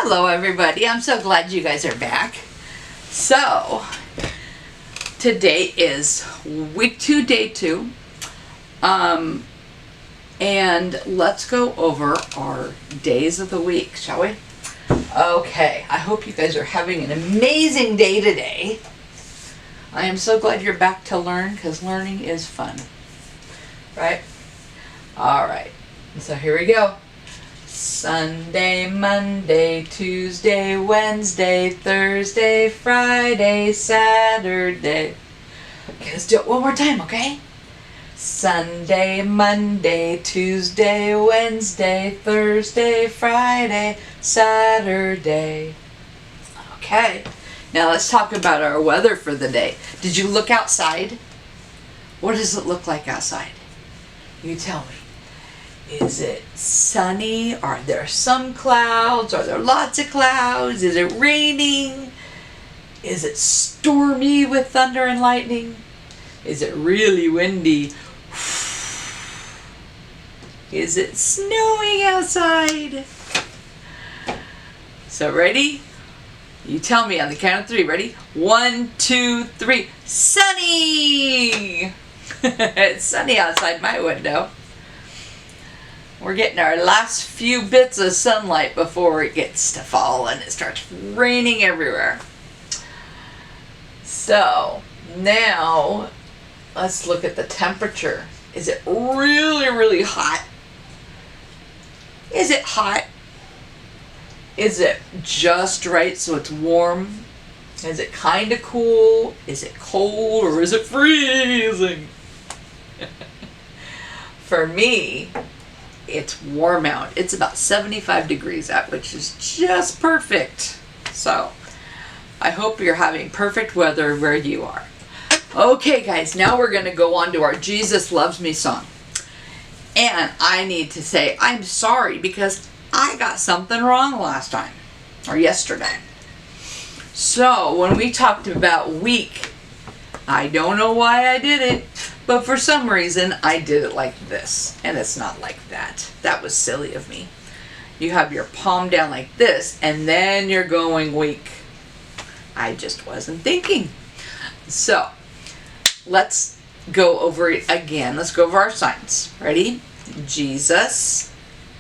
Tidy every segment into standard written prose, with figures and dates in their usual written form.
Hello everybody, I'm so glad you guys are back. So, today is week 2, day 2. And let's go over our days of the week, shall we? Okay, I hope you guys are having an amazing day today. I am so glad you're back to learn, because learning is fun. Right? Alright, so here we go. Sunday, Monday, Tuesday, Wednesday, Thursday, Friday, Saturday. Okay, let's do it one more time, okay? Sunday, Monday, Tuesday, Wednesday, Thursday, Friday, Saturday. Okay, now let's talk about our weather for the day. Did you look outside? What does it look like outside? You tell me. Is it sunny? Are there some clouds? Are there lots of clouds? Is it raining? Is it stormy with thunder and lightning? Is it really windy? Is it snowing outside? So ready? You tell me on the count of 3. Ready? 1, 2, 3. Sunny! It's sunny outside my window. We're getting our last few bits of sunlight before it gets to fall and it starts raining everywhere. So now let's look at the temperature. Is it really, really hot? Is it hot? Is it just right so it's warm? Is it kind of cool? Is it cold or is it freezing? For me, it's warm out. It's about 75 degrees out, which is just perfect. So I hope you're having perfect weather where you are. Okay guys, now we're going to go on to our Jesus Loves Me song. And I need to say I'm sorry because I got something wrong last time, or yesterday. So when we talked about week, I don't know why I did it, but for some reason I did it like this, and it's not like that. That was silly of me. You have your palm down like this, and then you're going week. I just wasn't thinking. So let's go over it again. Let's go over our signs. Ready? Jesus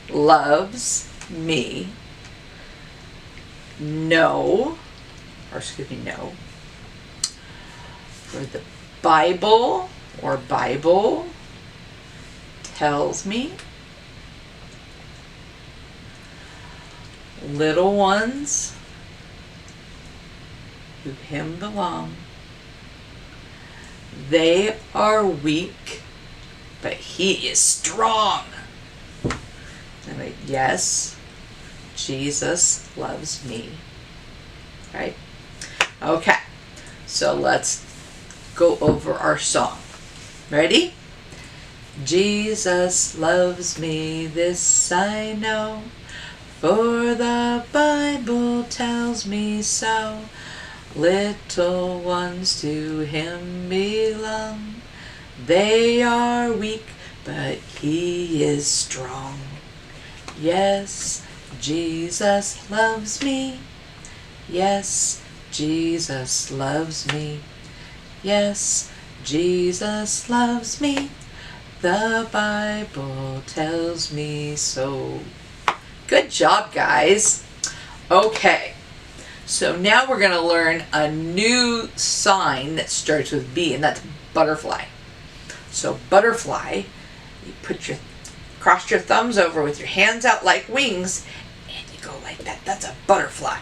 loves me. No. For the Bible tells me. Little ones to him belong. They are weak, but he is strong. And yes, Jesus loves me. Right? Okay, so let's go over our song. Ready? Jesus loves me, this I know, for the Bible tells me so. Little ones to him belong. They are weak, but he is strong. Yes, Jesus loves me. Yes, Jesus loves me. Yes, Jesus loves me. The Bible tells me so. Good job, guys. Okay, so now we're going to learn a new sign that starts with B, and that's butterfly. So butterfly, you cross your thumbs over with your hands out like wings, and you go like that. That's a butterfly.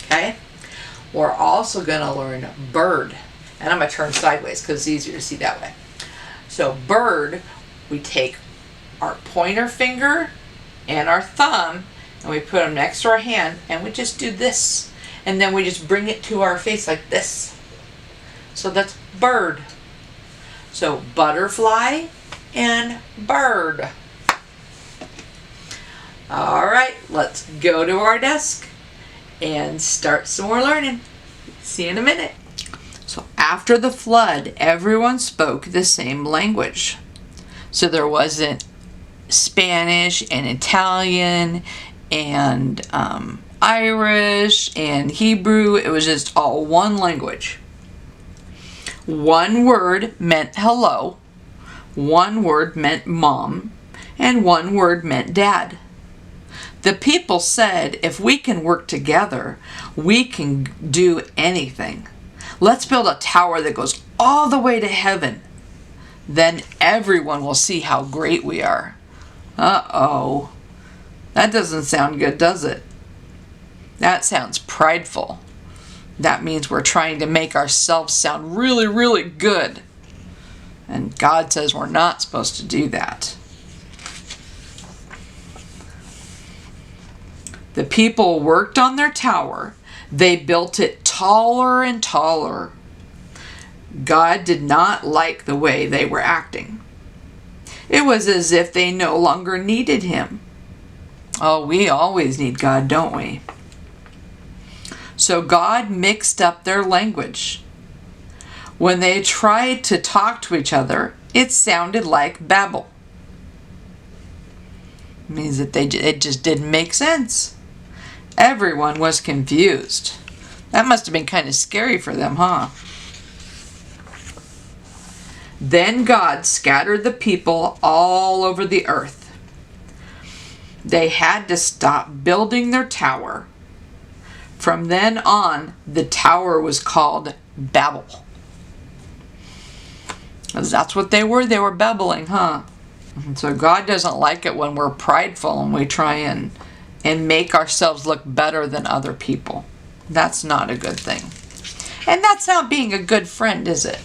Okay? We're also going to learn bird. And I'm going to turn sideways because it's easier to see that way. So bird, we take our pointer finger and our thumb and we put them next to our hand and we just do this. And then we just bring it to our face like this. So that's bird. So butterfly and bird. All right, let's go to our desk and start some more learning. See you in a minute. So after the flood, everyone spoke the same language. So there wasn't Spanish and Italian and Irish and Hebrew. It was just all one language. One word meant hello, one word meant mom, and one word meant dad. The people said, if we can work together, we can do anything. Let's build a tower that goes all the way to heaven. Then everyone will see how great we are. Uh-oh. That doesn't sound good, does it? That sounds prideful. That means we're trying to make ourselves sound really, really good. And God says we're not supposed to do that. The people worked on their tower. They built it taller and taller. God did not like the way they were acting. It was as if they no longer needed Him. Oh, we always need God, don't we? So God mixed up their language. When they tried to talk to each other, it sounded like Babel. It means that it just didn't make sense. Everyone was confused. That must have been kind of scary for them, huh? Then God scattered the people all over the earth. They had to stop building their tower. From then on, the tower was called Babel. That's what they were. They were babbling, huh? So God doesn't like it when we're prideful and we try and make ourselves look better than other people. That's not a good thing. And that's not being a good friend, is it?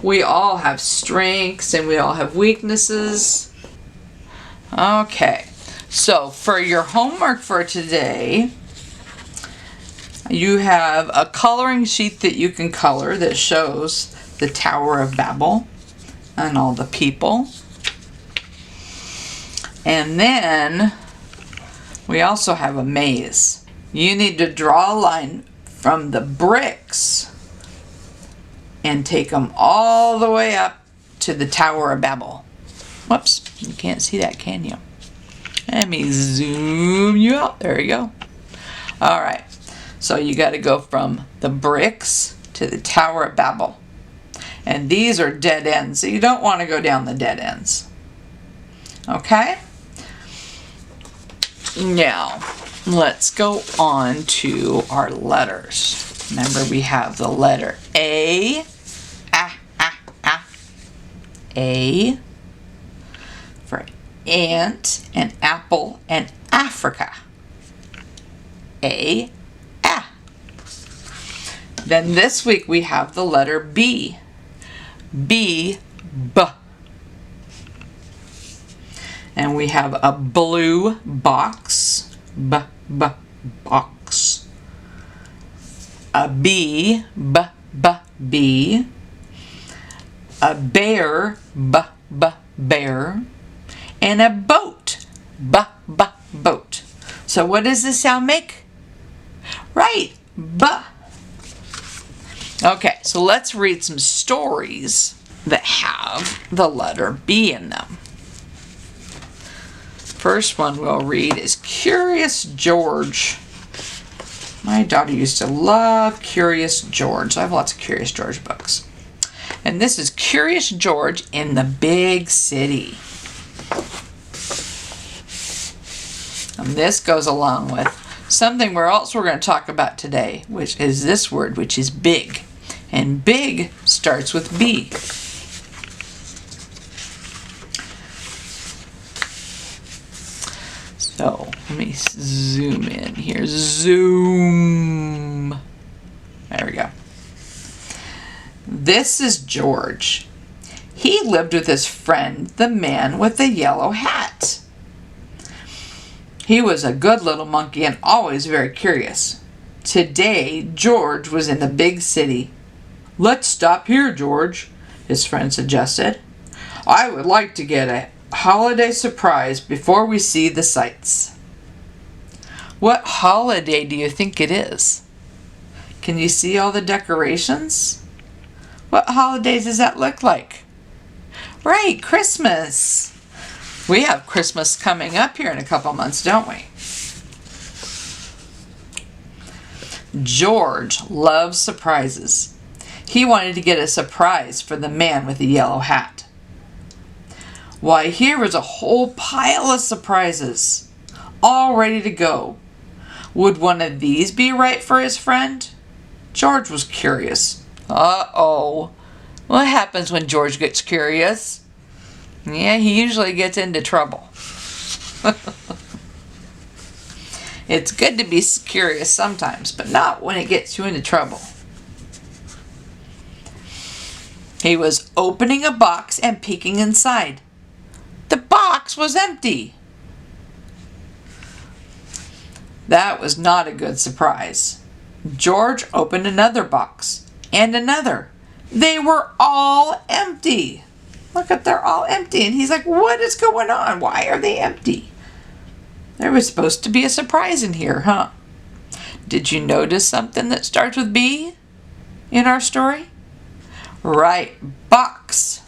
We all have strengths and we all have weaknesses. Okay, so for your homework for today, you have a coloring sheet that you can color that shows the Tower of Babel and all the people. And then we also have a maze. You need to draw a line from the bricks and take them all the way up to the Tower of Babel. Whoops, you can't see that, can you? Let me zoom you out. There you go. All right, so you got to go from the bricks to the Tower of Babel. And these are dead ends, so you don't want to go down the dead ends. Okay? Now, let's go on to our letters. Remember, we have the letter A. A for ant and apple and Africa. A. Then this week we have the letter B. B. And we have a blue box. Box. A bee. Bee. A bear. Bear. And a boat. Boat. So what does this sound make? Right. Okay, so let's read some stories that have the letter B in them. First one we'll read is Curious George. My daughter used to love Curious George. I have lots of Curious George books. And this is Curious George in the Big City. And this goes along with something we're going to talk about today, which is this word, which is big. And big starts with B. So let me zoom in here. Zoom. There we go. This is George. He lived with his friend, the man with the yellow hat. He was a good little monkey and always very curious. Today, George was in the big city. Let's stop here, George, his friend suggested. I would like to get a holiday surprise before we see the sights. What holiday do you think it is? Can you see all the decorations? What holidays does that look like? Right, Christmas. We have Christmas coming up here in a couple months, don't we? George loves surprises. He wanted to get a surprise for the man with the yellow hat. Why, here was a whole pile of surprises, all ready to go. Would one of these be right for his friend? George was curious. Uh-oh. What happens when George gets curious? Yeah, he usually gets into trouble. It's good to be curious sometimes, but not when it gets you into trouble. He was opening a box and peeking inside. The box was empty. That was not a good surprise. George opened another box and another. They were all empty. Look at, they're all empty. And he's like, what is going on? Why are they empty? There was supposed to be a surprise in here, huh? Did you notice something that starts with B in our story? Right, box.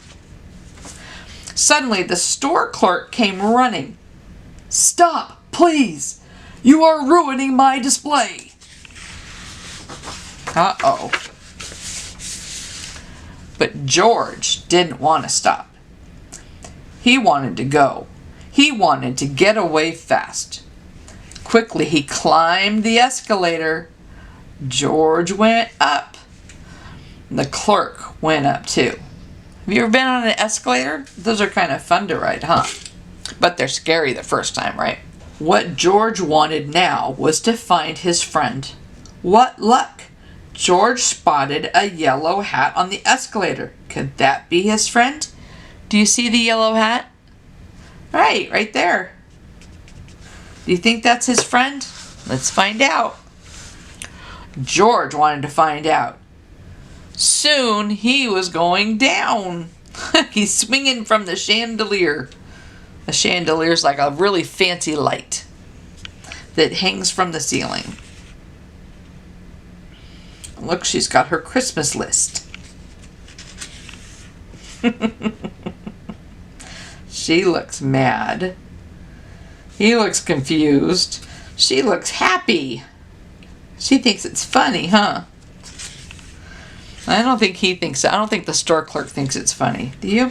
Suddenly, the store clerk came running. Stop, please. You are ruining my display. Uh-oh. But George didn't want to stop. He wanted to go. He wanted to get away fast. Quickly, he climbed the escalator. George went up. The clerk went up too. Have you ever been on an escalator? Those are kind of fun to ride, huh? But they're scary the first time, right? What George wanted now was to find his friend. What luck! George spotted a yellow hat on the escalator. Could that be his friend? Do you see the yellow hat? Right there. Do you think that's his friend? Let's find out. George wanted to find out. Soon he was going down. He's swinging from the chandelier. A chandelier is like a really fancy light that hangs from the ceiling. Look, she's got her Christmas list. She looks mad. He looks confused. She looks happy. She thinks it's funny, huh? I don't think he thinks so. I don't think the store clerk thinks it's funny. Do you?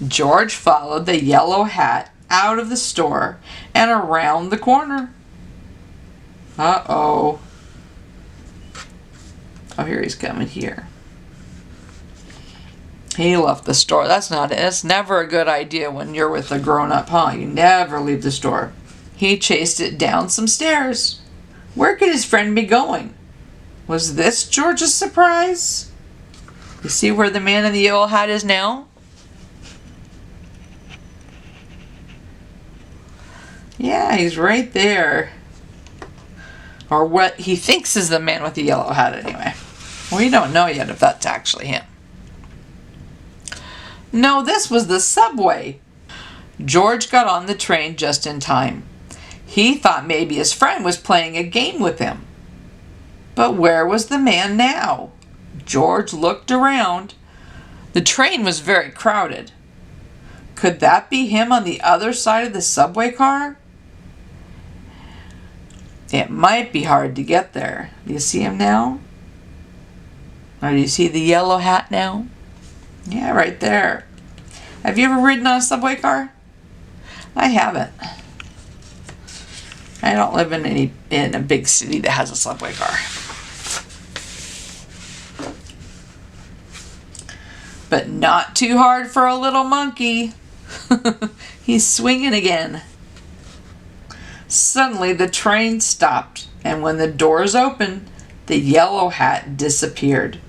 George followed the yellow hat out of the store and around the corner. Uh-oh. Oh, here he's coming here. He left the store. That's never a good idea when you're with a grown-up, huh? You never leave the store. He chased it down some stairs. Where could his friend be going? Was this George's surprise? You see where the man in the yellow hat is now? Yeah, he's right there. Or what he thinks is the man with the yellow hat anyway. We don't know yet if that's actually him. No, this was the subway. George got on the train just in time. He thought maybe his friend was playing a game with him. But where was the man now? George looked around. The train was very crowded. Could that be him on the other side of the subway car? It might be hard to get there. Do you see him now? Or do you see the yellow hat now? Yeah, right there. Have you ever ridden on a subway car? I haven't. I don't live in a big city that has a subway car. But not too hard for a little monkey. He's swinging again. Suddenly the train stopped, and when the doors opened, the yellow hat disappeared.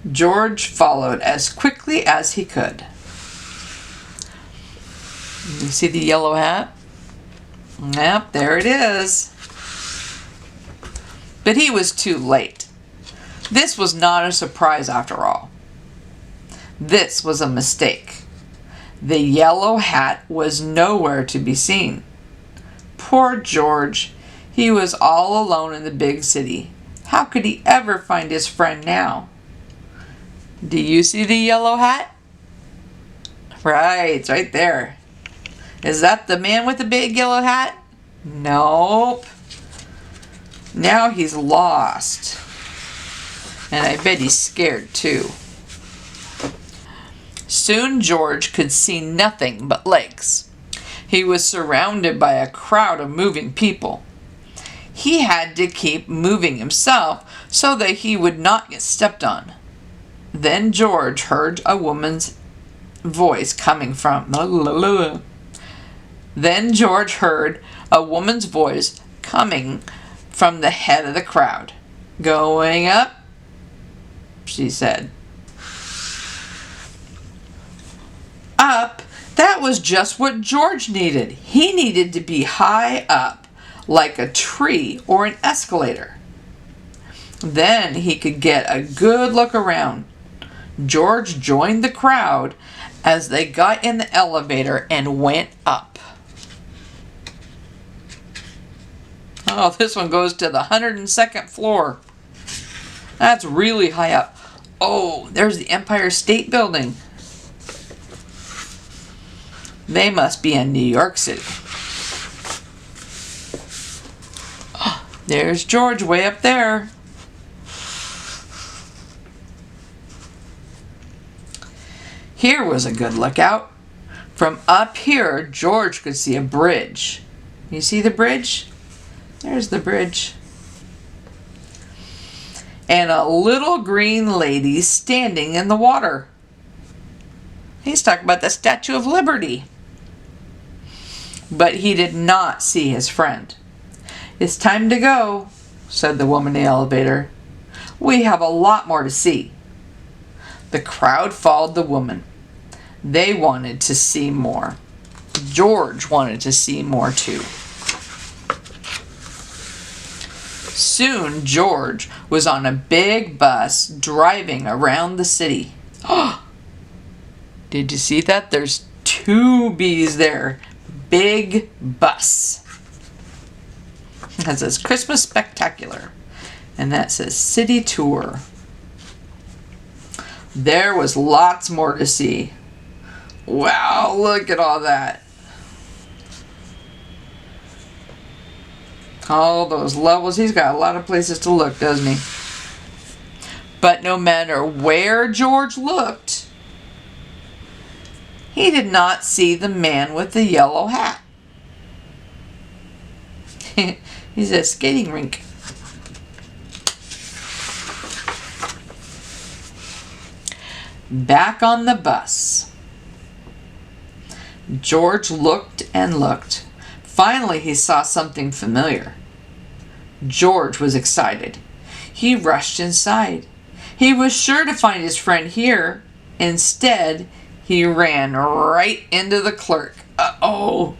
George followed as quickly as he could. You see the yellow hat? Yep, there it is. But he was too late. This was not a surprise after all. This was a mistake. The yellow hat was nowhere to be seen. Poor George. He was all alone in the big city. How could he ever find his friend now? Do you see the yellow hat? Right, it's right there. Is that the man with the big yellow hat? Nope. Now he's lost. And I bet he's scared too. Soon George could see nothing but legs. He was surrounded by a crowd of moving people. He had to keep moving himself so that he would not get stepped on. Then George heard a woman's voice coming from the head of the crowd. Going up, she said. Up, that was just what George needed. He needed to be high up, like a tree or an escalator. Then he could get a good look around. George joined the crowd as they got in the elevator and went up. Oh, this one goes to the 102nd floor. That's really high up. Oh, there's the Empire State Building. They must be in New York City. Oh, there's George way up there. Here was a good lookout. From up here, George could see a bridge. You see the bridge? There's the bridge. And a little green lady standing in the water. He's talking about the Statue of Liberty. But he did not see his friend. It's time to go, said the woman in the elevator. We have a lot more to see. The crowd followed the woman. They wanted to see more. George wanted to see more too. Soon George was on a big bus driving around the city. Oh, did you see that? There's two B's there. Big bus. That says Christmas Spectacular. And that says City Tour. There was lots more to see. Wow, look at all that. All those levels. He's got a lot of places to look, doesn't he? But no matter where George looked, he did not see the man with the yellow hat. He's at a skating rink. Back on the bus. George looked and looked. Finally, he saw something familiar. George was excited. He rushed inside. He was sure to find his friend here. Instead, he ran right into the clerk. Uh-oh.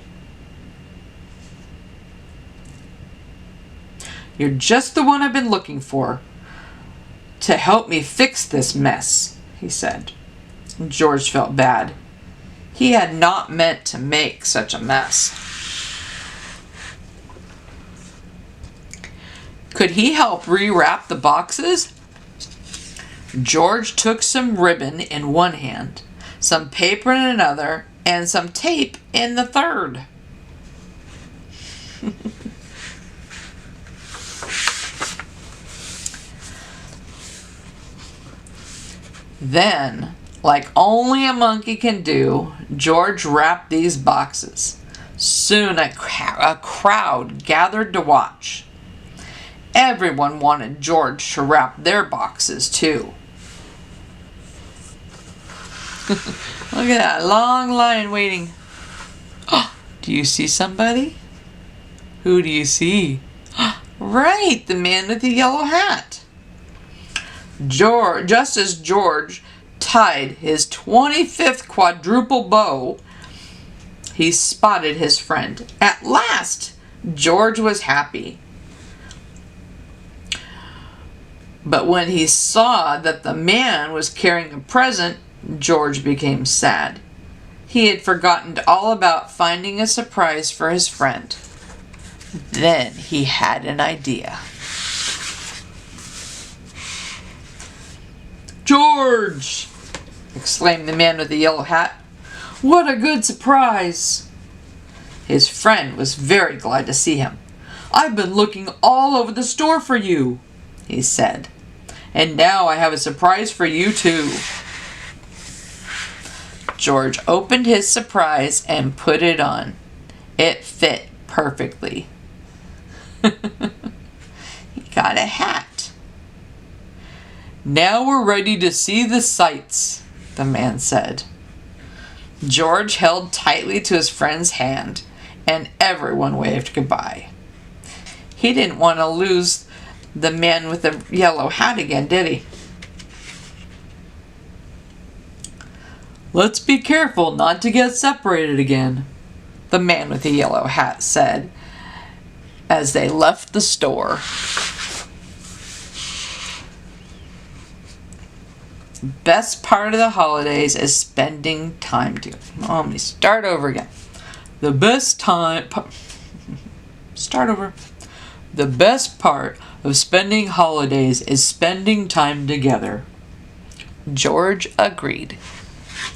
You're just the one I've been looking for to help me fix this mess, he said. George felt bad. He had not meant to make such a mess. Could he help rewrap the boxes? George took some ribbon in one hand, some paper in another, and some tape in the third. Then, like only a monkey can do, George wrapped these boxes. Soon a crowd gathered to watch. Everyone wanted George to wrap their boxes too. Look at that long line waiting. Oh, do you see somebody? Who do you see? Right, the man with the yellow hat. Just as George tied his 25th quadruple bow, he spotted his friend. At last, George was happy. But when he saw that the man was carrying a present, George became sad. He had forgotten all about finding a surprise for his friend. Then he had an idea. "George!" exclaimed the man with the yellow hat. "What a good surprise!" His friend was very glad to see him. "I've been looking all over the store for you," he said. "And now I have a surprise for you too." George opened his surprise and put it on. It fit perfectly. He got a hat. "Now we're ready to see the sights," the man said. George held tightly to his friend's hand, and everyone waved goodbye. He didn't want to lose the man with the yellow hat again, did he? "Let's be careful not to get separated again," the man with the yellow hat said as they left the store. Best part of the holidays is spending time together. Oh, let me start over again. The best part of spending holidays is spending time together. George agreed.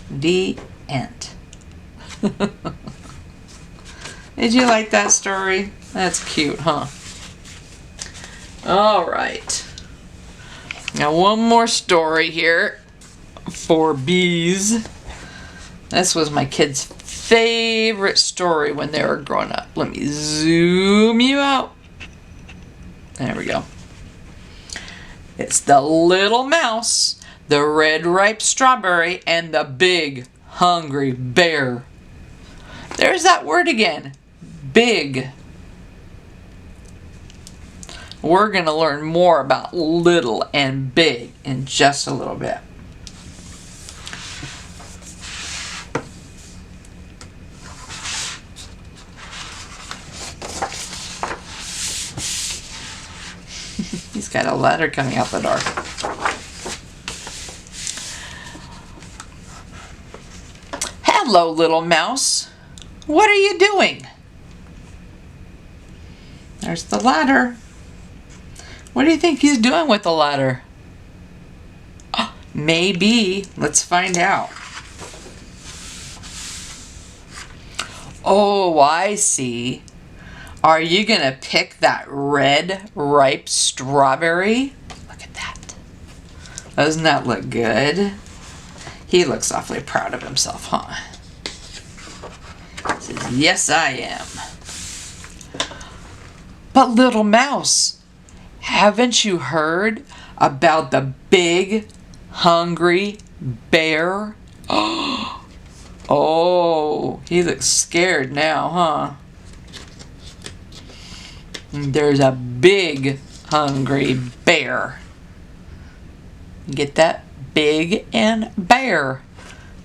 The end. Did you like that story? That's cute, huh? All right. Now one more story here for bees. This was my kids' favorite story when they were growing up. Let me zoom you out. There we go. It's the little mouse, the red ripe strawberry, and the big hungry bear. There's that word again. Big. We're going to learn more about little and big in just a little bit. He's got a ladder coming out the door. "Hello, little mouse. What are you doing?" There's the ladder. What do you think he's doing with the ladder? Oh, maybe. Let's find out. Oh, I see. Are you going to pick that red, ripe strawberry? Look at that. Doesn't that look good? He looks awfully proud of himself, huh? He says, "Yes, I am." "But little mouse, haven't you heard about the big, hungry bear?" Oh, he looks scared now, huh? There's a big, hungry bear. Get that? Big and bear.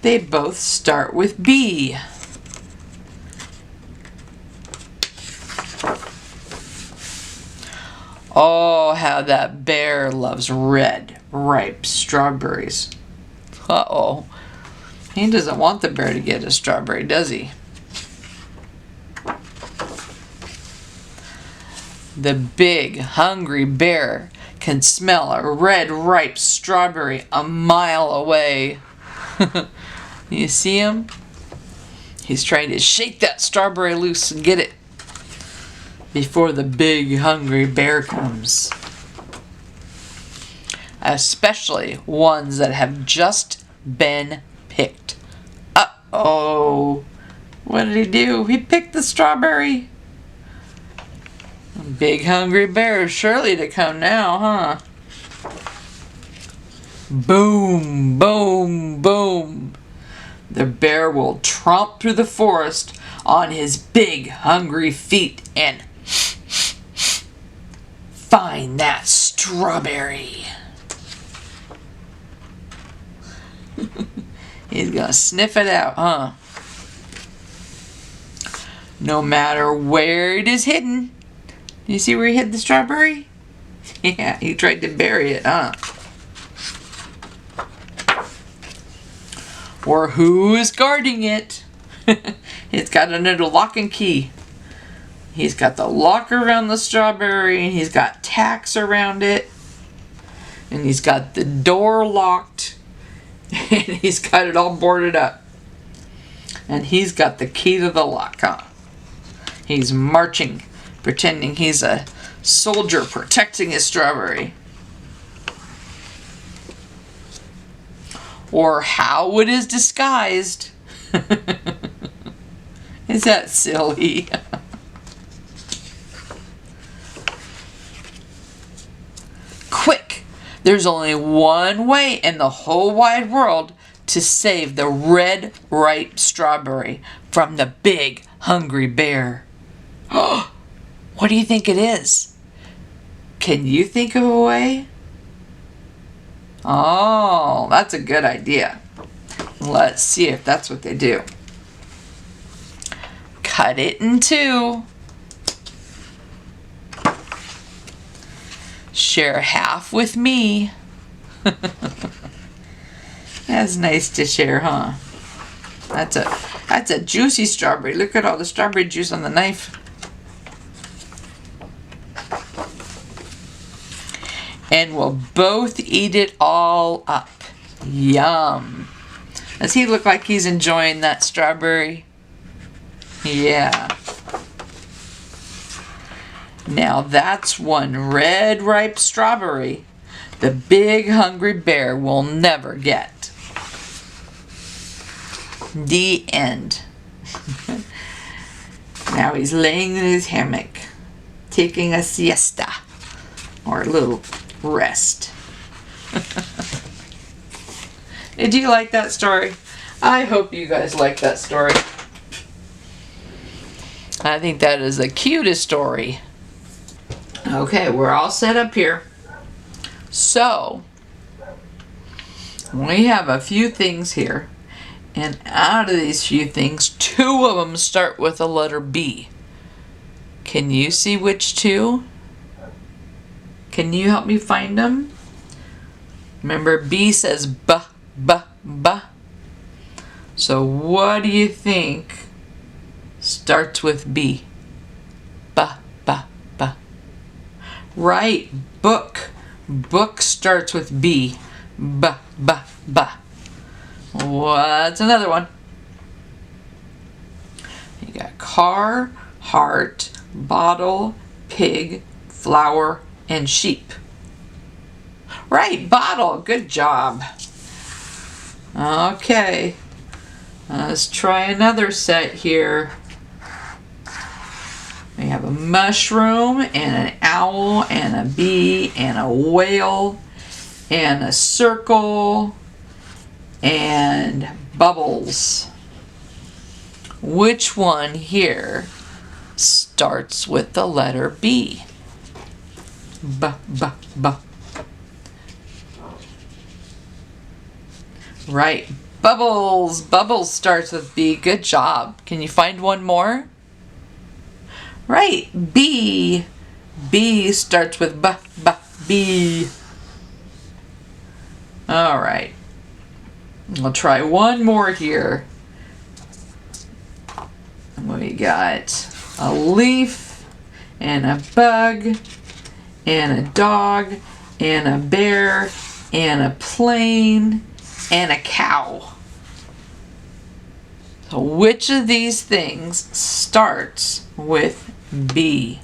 They both start with B. Oh, how that bear loves red, ripe strawberries. Uh-oh. He doesn't want the bear to get a strawberry, does he? The big, hungry bear can smell a red, ripe strawberry a mile away. You see him? He's trying to shake that strawberry loose and get it before the big, hungry bear comes. Especially ones that have just been picked. Uh-oh. What did he do? He picked the strawberry. Big hungry bear is surely to come now, huh? Boom, boom, boom. The bear will tromp through the forest on his big hungry feet and find that strawberry. He's gonna sniff it out, huh? No matter where it is hidden. You see where he hid the strawberry? Yeah, he tried to bury it, huh? Or who is guarding it? It's got another lock and key. He's got the lock around the strawberry, and he's got tacks around it. And he's got the door locked. And he's got it all boarded up. And he's got the key to the lock, huh? He's marching, pretending he's a soldier protecting his strawberry. Or how it is disguised. Is that silly? Quick! There's only one way in the whole wide world to save the red ripe strawberry from the big hungry bear. What do you think it is? Can you think of a way? Oh, that's a good idea. Let's see if that's what they do. Cut it in two. Share half with me. That's nice to share, huh? That's a juicy strawberry. Look at all the strawberry juice on the knife. And we'll both eat it all up. Yum. Does he look like he's enjoying that strawberry? Yeah. Now that's one red ripe strawberry the big hungry bear will never get. The end. Now he's laying in his hammock, taking a siesta, or a little rest. Did you like that story? I hope you guys like that story. I think that is the cutest story. Okay, we're all set up here. So, we have a few things here. And out of these few things, two of them start with the letter B. Can you see which two? Can you help me find them? Remember, B says B, B, B. So what do you think starts with B? B, B, B. Right, book. Book starts with B. B, B, B. What's another one? You got car, heart, bottle, pig, flower, and sheep. Right, bottle. Good job. Okay. Let's try another set here. We have a mushroom and an owl and a bee and a whale and a circle and bubbles. Which one here starts with the letter B? B, B, B. Right, bubbles. Bubbles starts with B. Good job. Can you find one more? Right, B. B starts with B, B, B. All right. I'll try one more here. We got a leaf and a bug and a dog and a bear and a plane and a cow. So which of these things starts with B?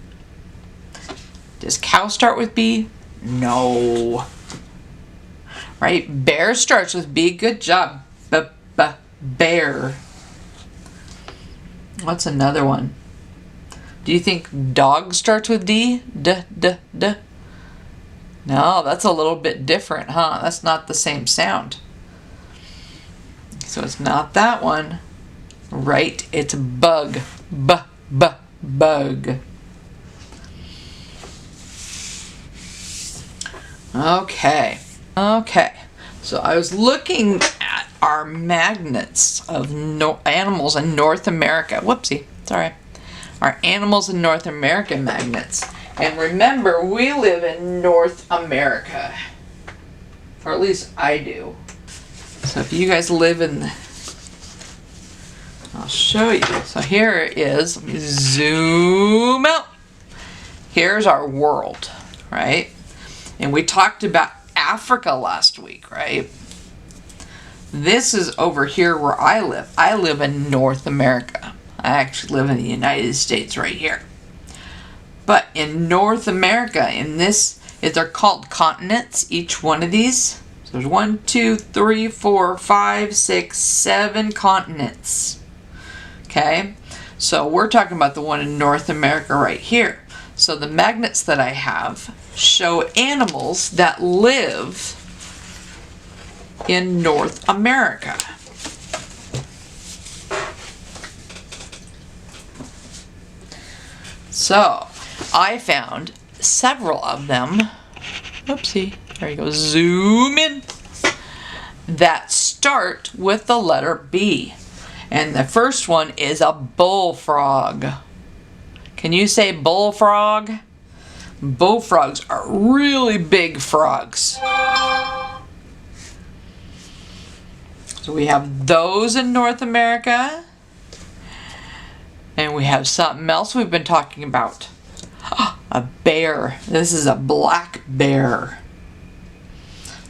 Does cow start with B? No. Right? Bear starts with B. Good job. Bear. What's another one? Do you think dog starts with D? D. No, that's a little bit different, huh? That's not the same sound. So it's not that one. Right, it's bug. Bug. Okay. So I was looking at our magnets of animals in North America. Whoopsie, sorry. Our animals in North America magnets. And remember, we live in North America. Or at least I do. So if you guys live in I'll show you. So here it is. Let me zoom out. Here's our world, right? And we talked about Africa last week, right? This is over here where I live. I live in North America. I actually live in the United States right here. But in North America, they're called continents, each one of these. So there's 1, 2, 3, 4, 5, 6, 7 continents. Okay? So we're talking about the one in North America right here. So the magnets that I have show animals that live in North America. So I found several of them. Oopsie, there you go, zoom in. That start with the letter B. And the first one is a bullfrog. Can you say bullfrog? Bullfrogs are really big frogs. So we have those in North America. And we have something else we've been talking about. A bear. This is a black bear.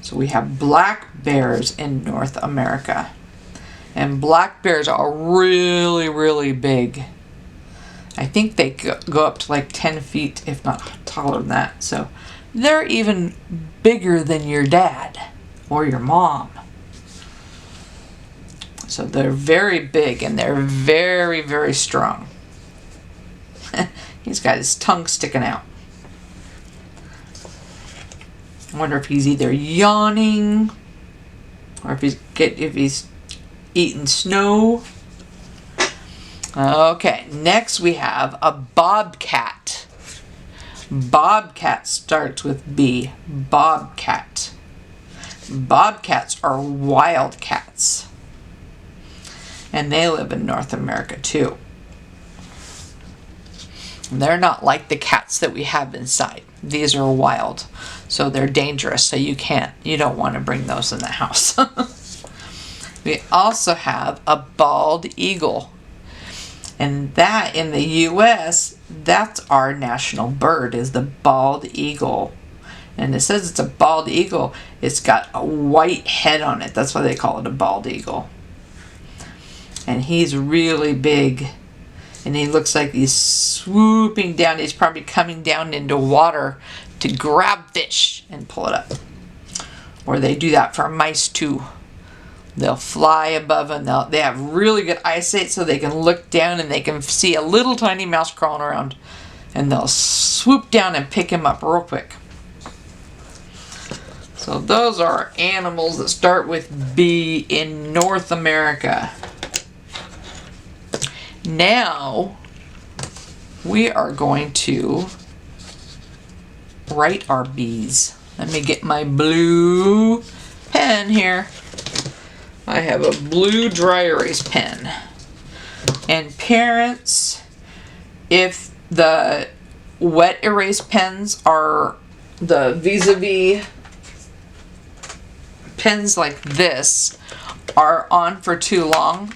So we have black bears in North America. And black bears are really, really big. I think they go up to like 10 feet, if not taller than that. So they're even bigger than your dad or your mom. So they're very big and they're very, very strong. He's got his tongue sticking out. I wonder if he's either yawning or if he's eating snow. Okay, next we have a bobcat. Bobcat starts with B. Bobcat. Bobcats are wildcats. And they live in North America too. They're not like the cats that we have inside. These are wild. So they're dangerous, so you don't want to bring those in the house. We also have a bald eagle. And that in the US, that's our national bird, is the bald eagle. And it says it's a bald eagle. It's got a white head on it. That's why they call it a bald eagle. And he's really big. And he looks like he's swooping down. He's probably coming down into water to grab fish and pull it up. Or they do that for mice too. They'll fly above and they have really good eyesight, so they can look down and they can see a little tiny mouse crawling around. And they'll swoop down and pick him up real quick. So those are animals that start with B in North America. Now we are going to write our B's. Let me get my blue pen here. I have a blue dry erase pen. And parents, if the wet erase pens are the vis-a-vis pens like this are on for too long,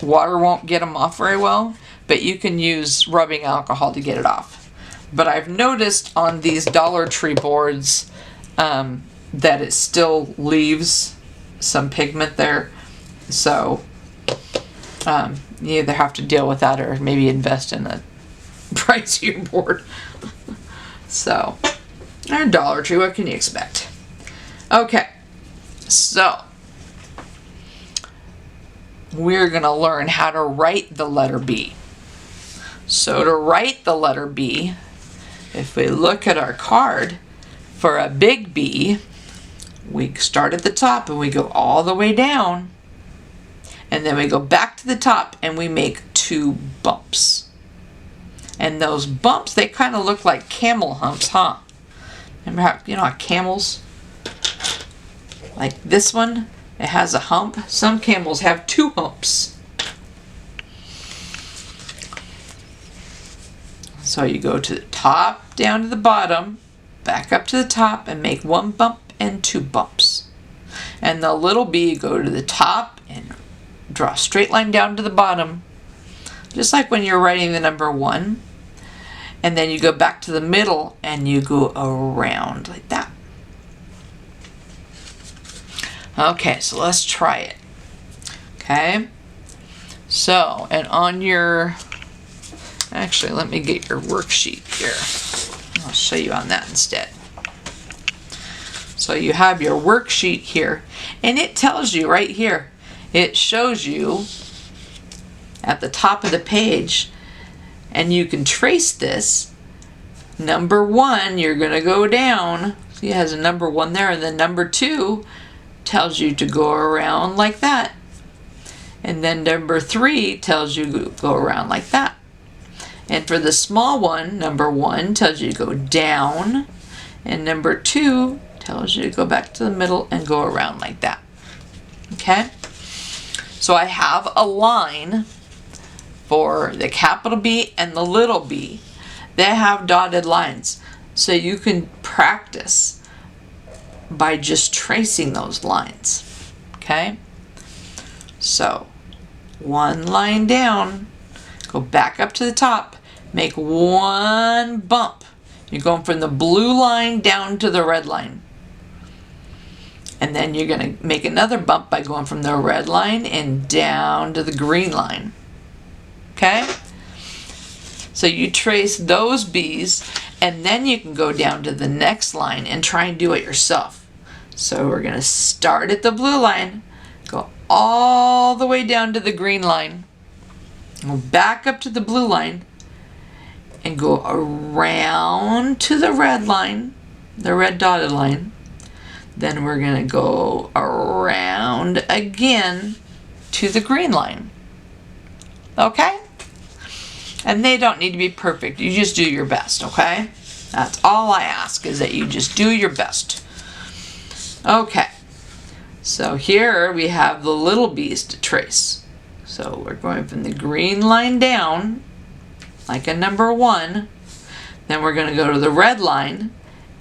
water won't get them off very well, but you can use rubbing alcohol to get it off. But I've noticed on these Dollar Tree boards that it still leaves some pigment there. So you either have to deal with that or maybe invest in a pricier board. So, Dollar Tree, what can you expect? Okay, so we're going to learn how to write the letter B. So to write the letter B, if we look at our card for a big B, we start at the top and we go all the way down. And then we go back to the top and we make 2 bumps. And those bumps, they kind of look like camel humps, huh? Remember how, camels, like this one, it has a hump. Some camels have 2 humps. So you go to the top, down to the bottom, back up to the top, and make 1 bump and 2 bumps. And the little B, you go to the top and draw a straight line down to the bottom, just like when you're writing the number 1. And then you go back to the middle and you go around like that. Okay, so let's try it. Okay. So, and on your, actually, let me get your worksheet here. I'll show you on that instead. So you have your worksheet here, and it tells you right here, it shows you at the top of the page, and you can trace this. Number 1, you're going to go down. See, it has a number 1 there, and then number 2 tells you to go around like that. And then number 3 tells you to go around like that. And for the small one, number 1 tells you to go down, and number 2 tells you to go back to the middle and go around like that. Okay? So I have a line for the capital B and the little b. They have dotted lines. So you can practice by just tracing those lines. Okay? So, one line down, go back up to the top, make one bump. You're going from the blue line down to the red line. And then you're going to make another bump by going from the red line and down to the green line. Okay? So you trace those B's, and then you can go down to the next line and try and do it yourself. So we're going to start at the blue line, go all the way down to the green line, go back up to the blue line, and go around to the red line, the red dotted line. Then we're going to go around again to the green line. Okay? And they don't need to be perfect. You just do your best, okay? That's all I ask, is that you just do your best. Okay. So here we have the little b's to trace. So we're going from the green line down, like a number 1. Then we're going to go to the red line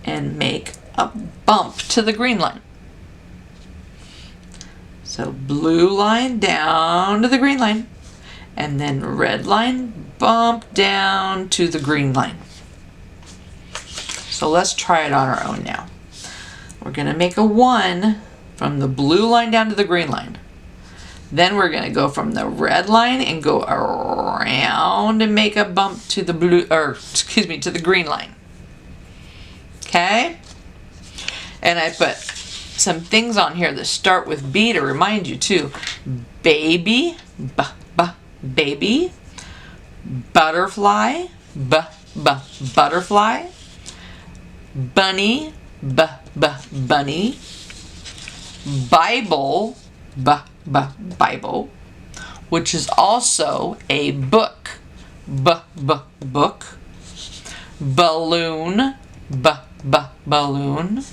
and make a bump to the green line. So blue line down to the green line, and then red line, bump down to the green line. So let's try it on our own now. We're going to make a 1 from the blue line down to the green line. Then we're going to go from the red line and go around and make a bump to the to the green line. Okay? And I put some things on here that start with B to remind you too. Baby, baby. Butterfly, butterfly. Bunny, bunny. Bible, Bible, which is also a book, book. Balloon, balloon.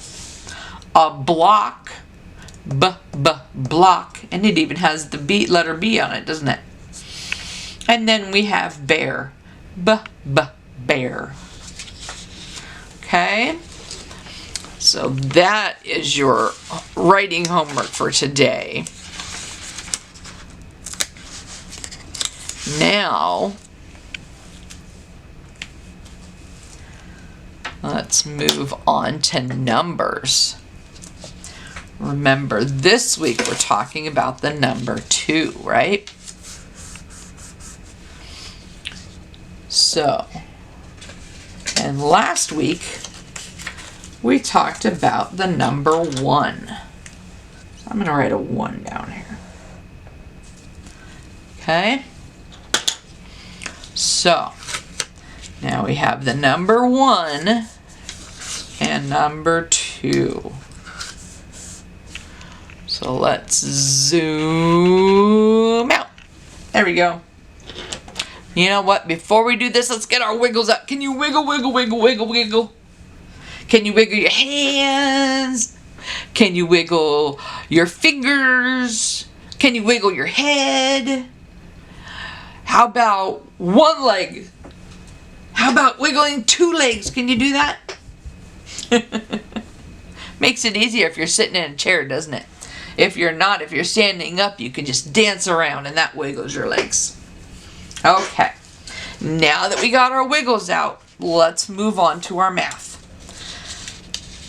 A block, block, and it even has the letter B on it, doesn't it? And then we have bear, bear. Okay? So that is your writing homework for today. Now, let's move on to numbers. Remember, this week we're talking about the number 2, right? So, and last week we talked about the number 1. So I'm going to write a 1 down here. Okay? So, now we have the number 1 and number 2. So let's zoom out. There we go. You know what? Before we do this, let's get our wiggles up. Can you wiggle, wiggle, wiggle, wiggle, wiggle? Can you wiggle your hands? Can you wiggle your fingers? Can you wiggle your head? How about one leg? How about wiggling 2 legs? Can you do that? Makes it easier if you're sitting in a chair, doesn't it? If you're not, if you're standing up, you can just dance around and that wiggles your legs. Okay, now that we got our wiggles out, let's move on to our math.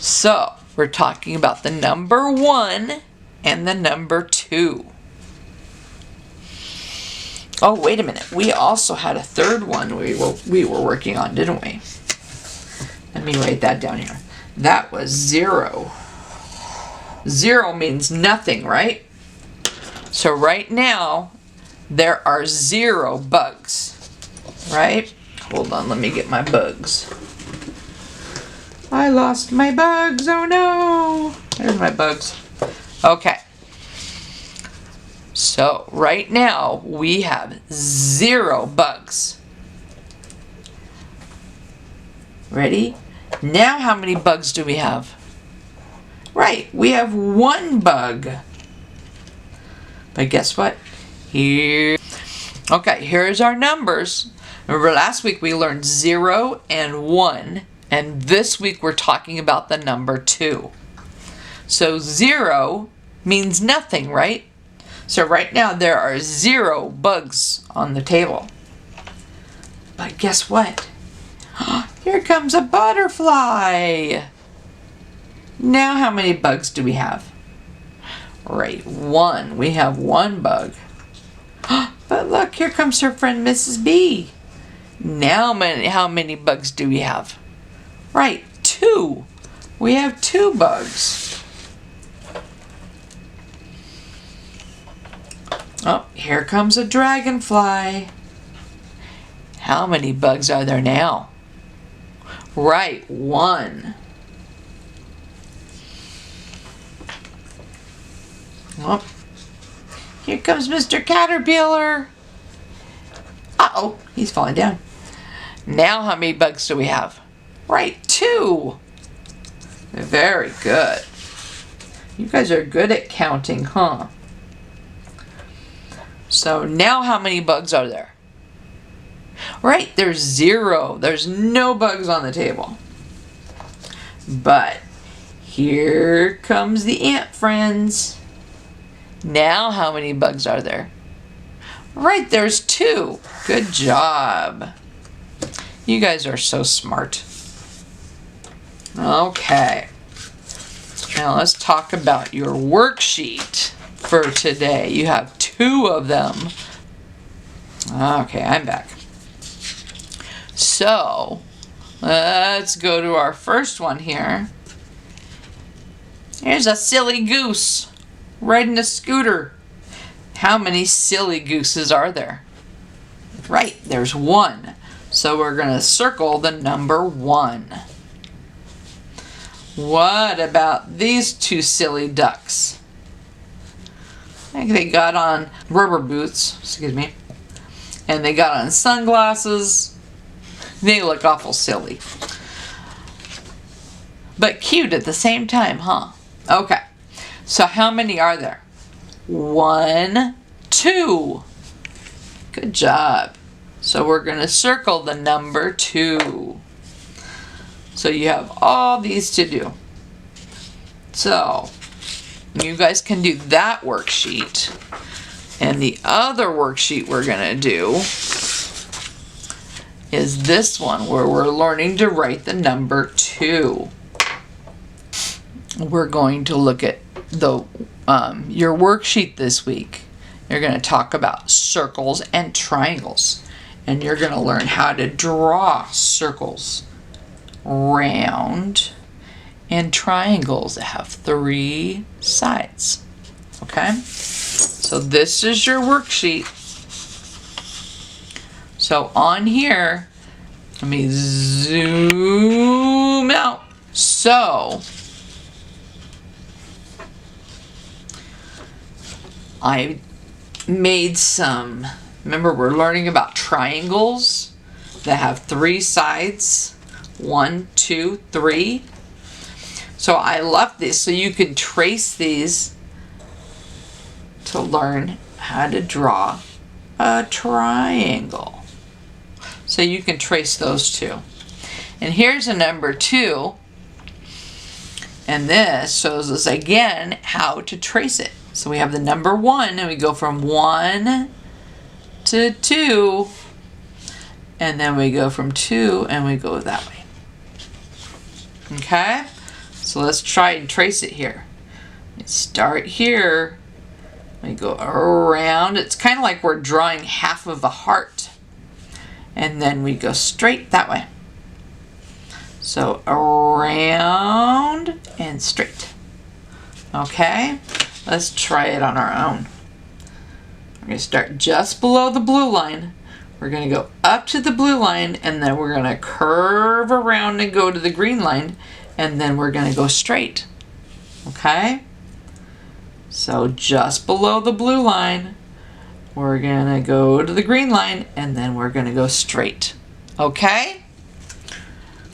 So, we're talking about the number 1 and the number 2. Oh, wait a minute. We also had a third one we were working on, didn't we? Let me write that down here. That was 0. 0 means nothing, right? So right now, there are 0 bugs, right? Hold on, let me get my bugs. I lost my bugs, oh no! There's my bugs. Okay. So right now, we have 0 bugs. Ready? Now how many bugs do we have? Right, we have 1 bug. But guess what? Okay, here's our numbers. Remember last week we learned 0 and 1, and this week we're talking about the number 2. So 0 means nothing, right? So right now there are 0 bugs on the table. But guess what? Here comes a butterfly. Now how many bugs do we have? Right, 1. We have 1 bug. But look, here comes her friend Mrs. B. Now how many bugs do we have? Right, 2. We have 2 bugs. Oh, here comes a dragonfly. How many bugs are there now? Right, 1. Oh, here comes Mr. Caterpillar. Uh-oh, he's falling down. Now how many bugs do we have? Right, 2. Very good. You guys are good at counting, huh? So now how many bugs are there? Right, there's 0. There's no bugs on the table. But here comes the ant friends. Now how many bugs are there? Right, there's 2. Good job. You guys are so smart. Okay. Now let's talk about your worksheet for today. You have 2 of them. Okay, I'm back. So, let's go to our first one here. Here's a silly goose riding a scooter. How many silly gooses are there? Right, there's 1. So we're going to circle the number 1. What about these 2 silly ducks? I think they got on rubber boots, excuse me, and they got on sunglasses. They look awful silly. But cute at the same time, huh? Okay. So how many are there? 1, 2. Good job. So we're going to circle the number 2. So you have all these to do. So you guys can do that worksheet. And the other worksheet we're going to do is this one where we're learning to write the number 2. We're going to look at the your worksheet this week. You're going to talk about circles and triangles, and you're going to learn how to draw circles, round, and triangles that have 3 sides. Okay? So this is your worksheet. So on here, let me zoom out. So I made some, remember we're learning about triangles that have 3 sides, 1, 2, 3. So I left this so you can trace these to learn how to draw a triangle. So you can trace those 2. And here's a number 2. And this shows us again how to trace it. So we have the number 1 and we go from 1 to 2. And then we go from 2 and we go that way. Okay? So let's try and trace it here. Start here. We go around. It's kind of like we're drawing half of a heart. And then we go straight that way. So around and straight. Okay, let's try it on our own. We're going to start just below the blue line. We're going to go up to the blue line, and then we're going to curve around and go to the green line, and then we're going to go straight. Okay? So just below the blue line, we're going to go to the green line, and then we're going to go straight. Okay?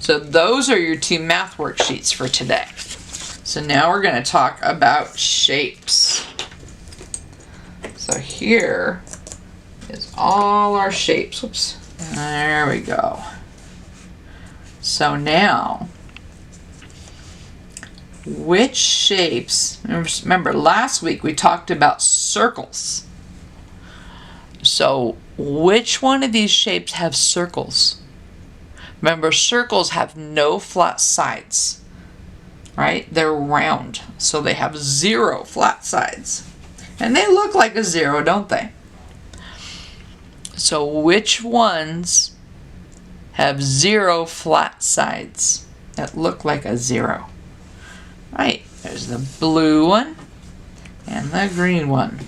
So those are your 2 math worksheets for today. So now we're going to talk about shapes. So here is all our shapes. Whoops. There we go. So now, which shapes, remember last week we talked about circles. So which one of these shapes have circles? Remember, circles have no flat sides, right? They're round, so they have 0 flat sides. And they look like a 0, don't they? So which ones have 0 flat sides that look like a 0? Right, there's the blue one and the green one.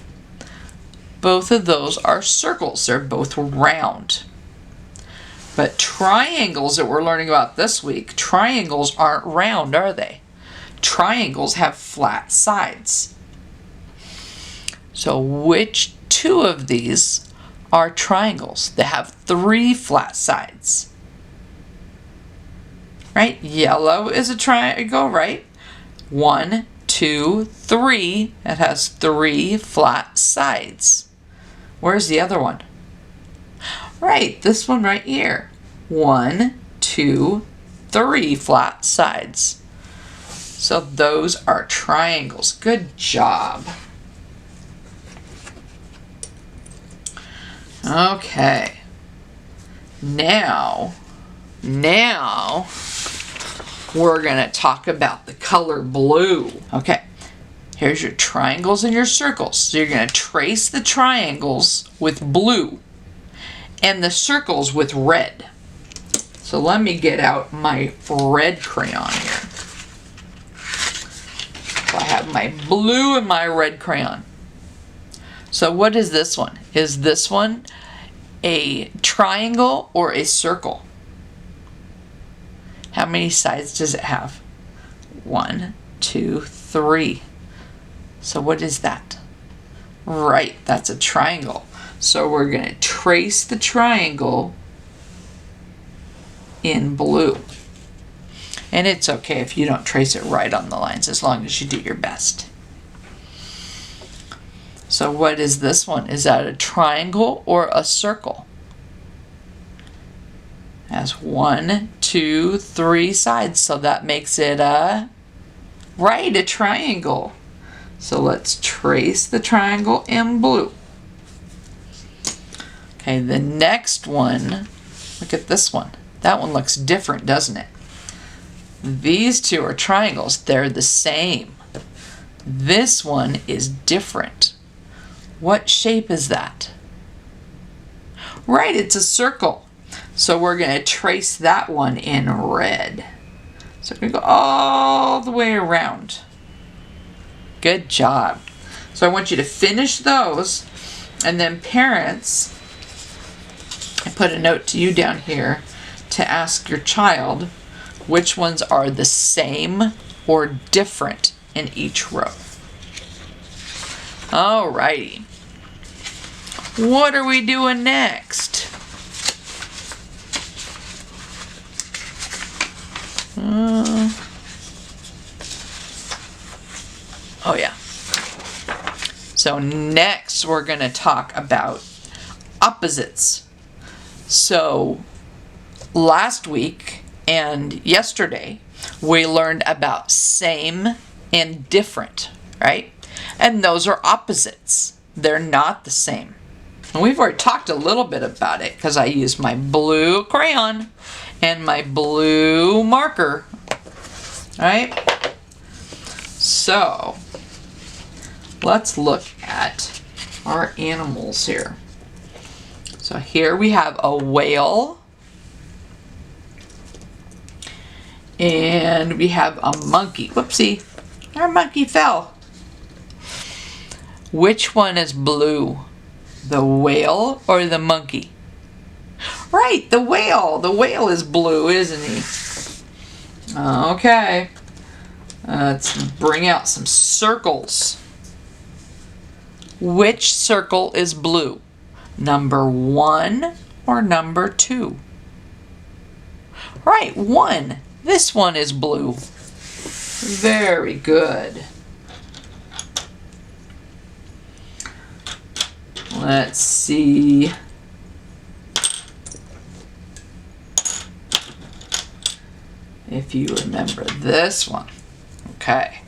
Both of those are circles. They're both round. But triangles that we're learning about this week, triangles aren't round, are they? Triangles have flat sides. So which 2 of these are triangles? They have 3 flat sides. Right? Yellow is a triangle, right? 1, 2, 3. It has 3 flat sides. Where's the other one? Right, this one right here. 1, 2, 3 flat sides. So those are triangles. Good job. Okay. Now we're going to talk about the color blue. Okay. Here's your triangles and your circles. So you're going to trace the triangles with blue and the circles with red. So let me get out my red crayon here. So I have my blue and my red crayon. So what is this one? Is this one a triangle or a circle? How many sides does it have? 1, 2, 3. So what is that? Right, that's a triangle. So we're going to trace the triangle in blue. And it's okay if you don't trace it right on the lines, as long as you do your best. So what is this one? Is that a triangle or a circle? It has 1, 2, 3 sides, so that makes it a triangle. So let's trace the triangle in blue. Okay, the next one, look at this one. That one looks different, doesn't it? These 2 are triangles. They're the same. This one is different. What shape is that? Right, it's a circle. So we're going to trace that one in red. So we're going to go all the way around. Good job. So I want you to finish those, and then parents, I put a note to you down here to ask your child which ones are the same or different in each row. Alrighty. What are we doing next? Oh yeah. So next we're going to talk about opposites. So last week and yesterday we learned about same and different, right? And those are opposites. They're not the same. And we've already talked a little bit about it because I used my blue crayon and my blue marker, right? So let's look at our animals here. So here we have a whale. And we have a monkey. Whoopsie, our monkey fell. Which one is blue? The whale or the monkey? Right, the whale. The whale is blue, isn't he? Okay. Let's bring out some circles. Which circle is blue? Number 1 or number 2? Right, 1. This one is blue. Very good. Let's see. If you remember this one. Okay.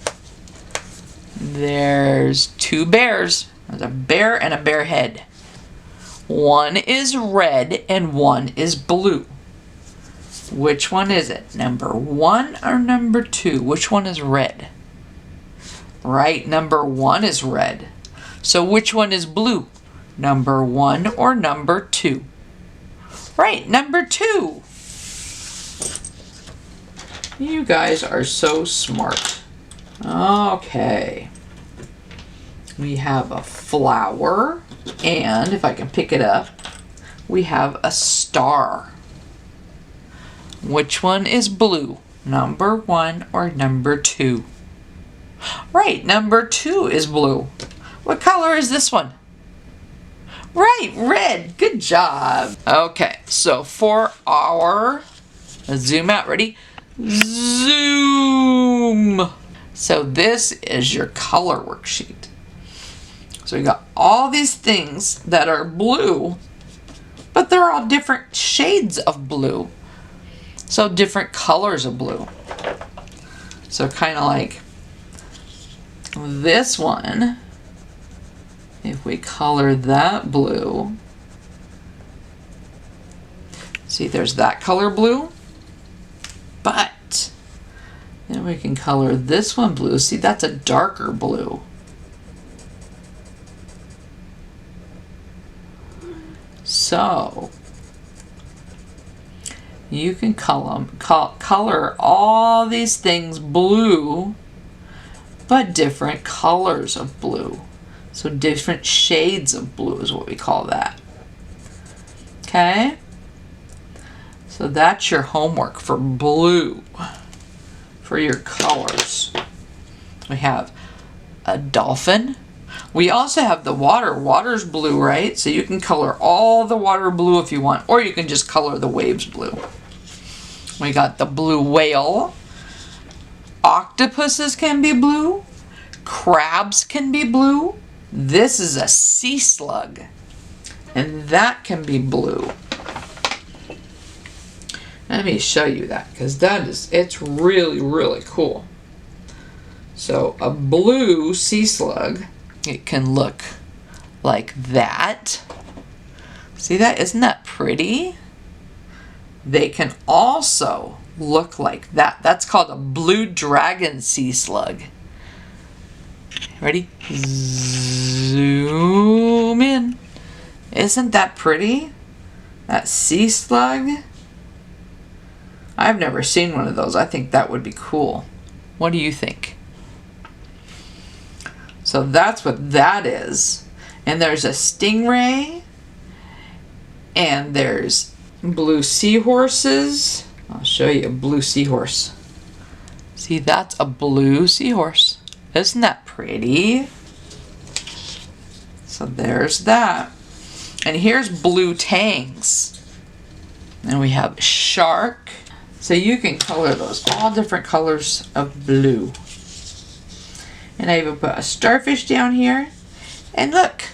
There's 2 bears. There's a bear and a bear head. One is red and one is blue. Which one is it? Number 1 or number 2? Which one is red? Right, number 1 is red. So which one is blue? Number 1 or number 2? Right, number 2. You guys are so smart. Okay. We have a flower, and if I can pick it up, we have a star. Which one is blue? Number 1 or number 2? Right, number 2 is blue. What color is this one? Right, red. Good job. Okay, so for our, let's zoom out, ready? Zoom. So this is your color worksheet. So we got all these things that are blue, but they're all different shades of blue. So different colors of blue. So kind of like this one, if we color that blue, see there's that color blue, but then we can color this one blue. See, that's a darker blue. So you can color all these things blue, but different colors of blue. So different shades of blue is what we call that. Okay? So that's your homework for blue, for your colors. We have a dolphin. We also have the water. Water's blue, right? So you can color all the water blue if you want, or you can just color the waves blue. We got the blue whale. Octopuses can be blue. Crabs can be blue. This is a sea slug, and that can be blue. Let me show you that, because it's really, really cool. So a blue sea slug, it can look like that. See that? Isn't that pretty? They can also look like that. That's called a blue dragon sea slug. Ready? Zoom in. Isn't that pretty? That sea slug. I've never seen one of those. I think that would be cool. What do you think? So that's what that is. And there's a stingray. And there's blue seahorses. I'll show you a blue seahorse. See, that's a blue seahorse. Isn't that pretty? So there's that. And here's blue tangs. And we have shark. So you can color those, all different colors of blue. And I even put a starfish down here. And look,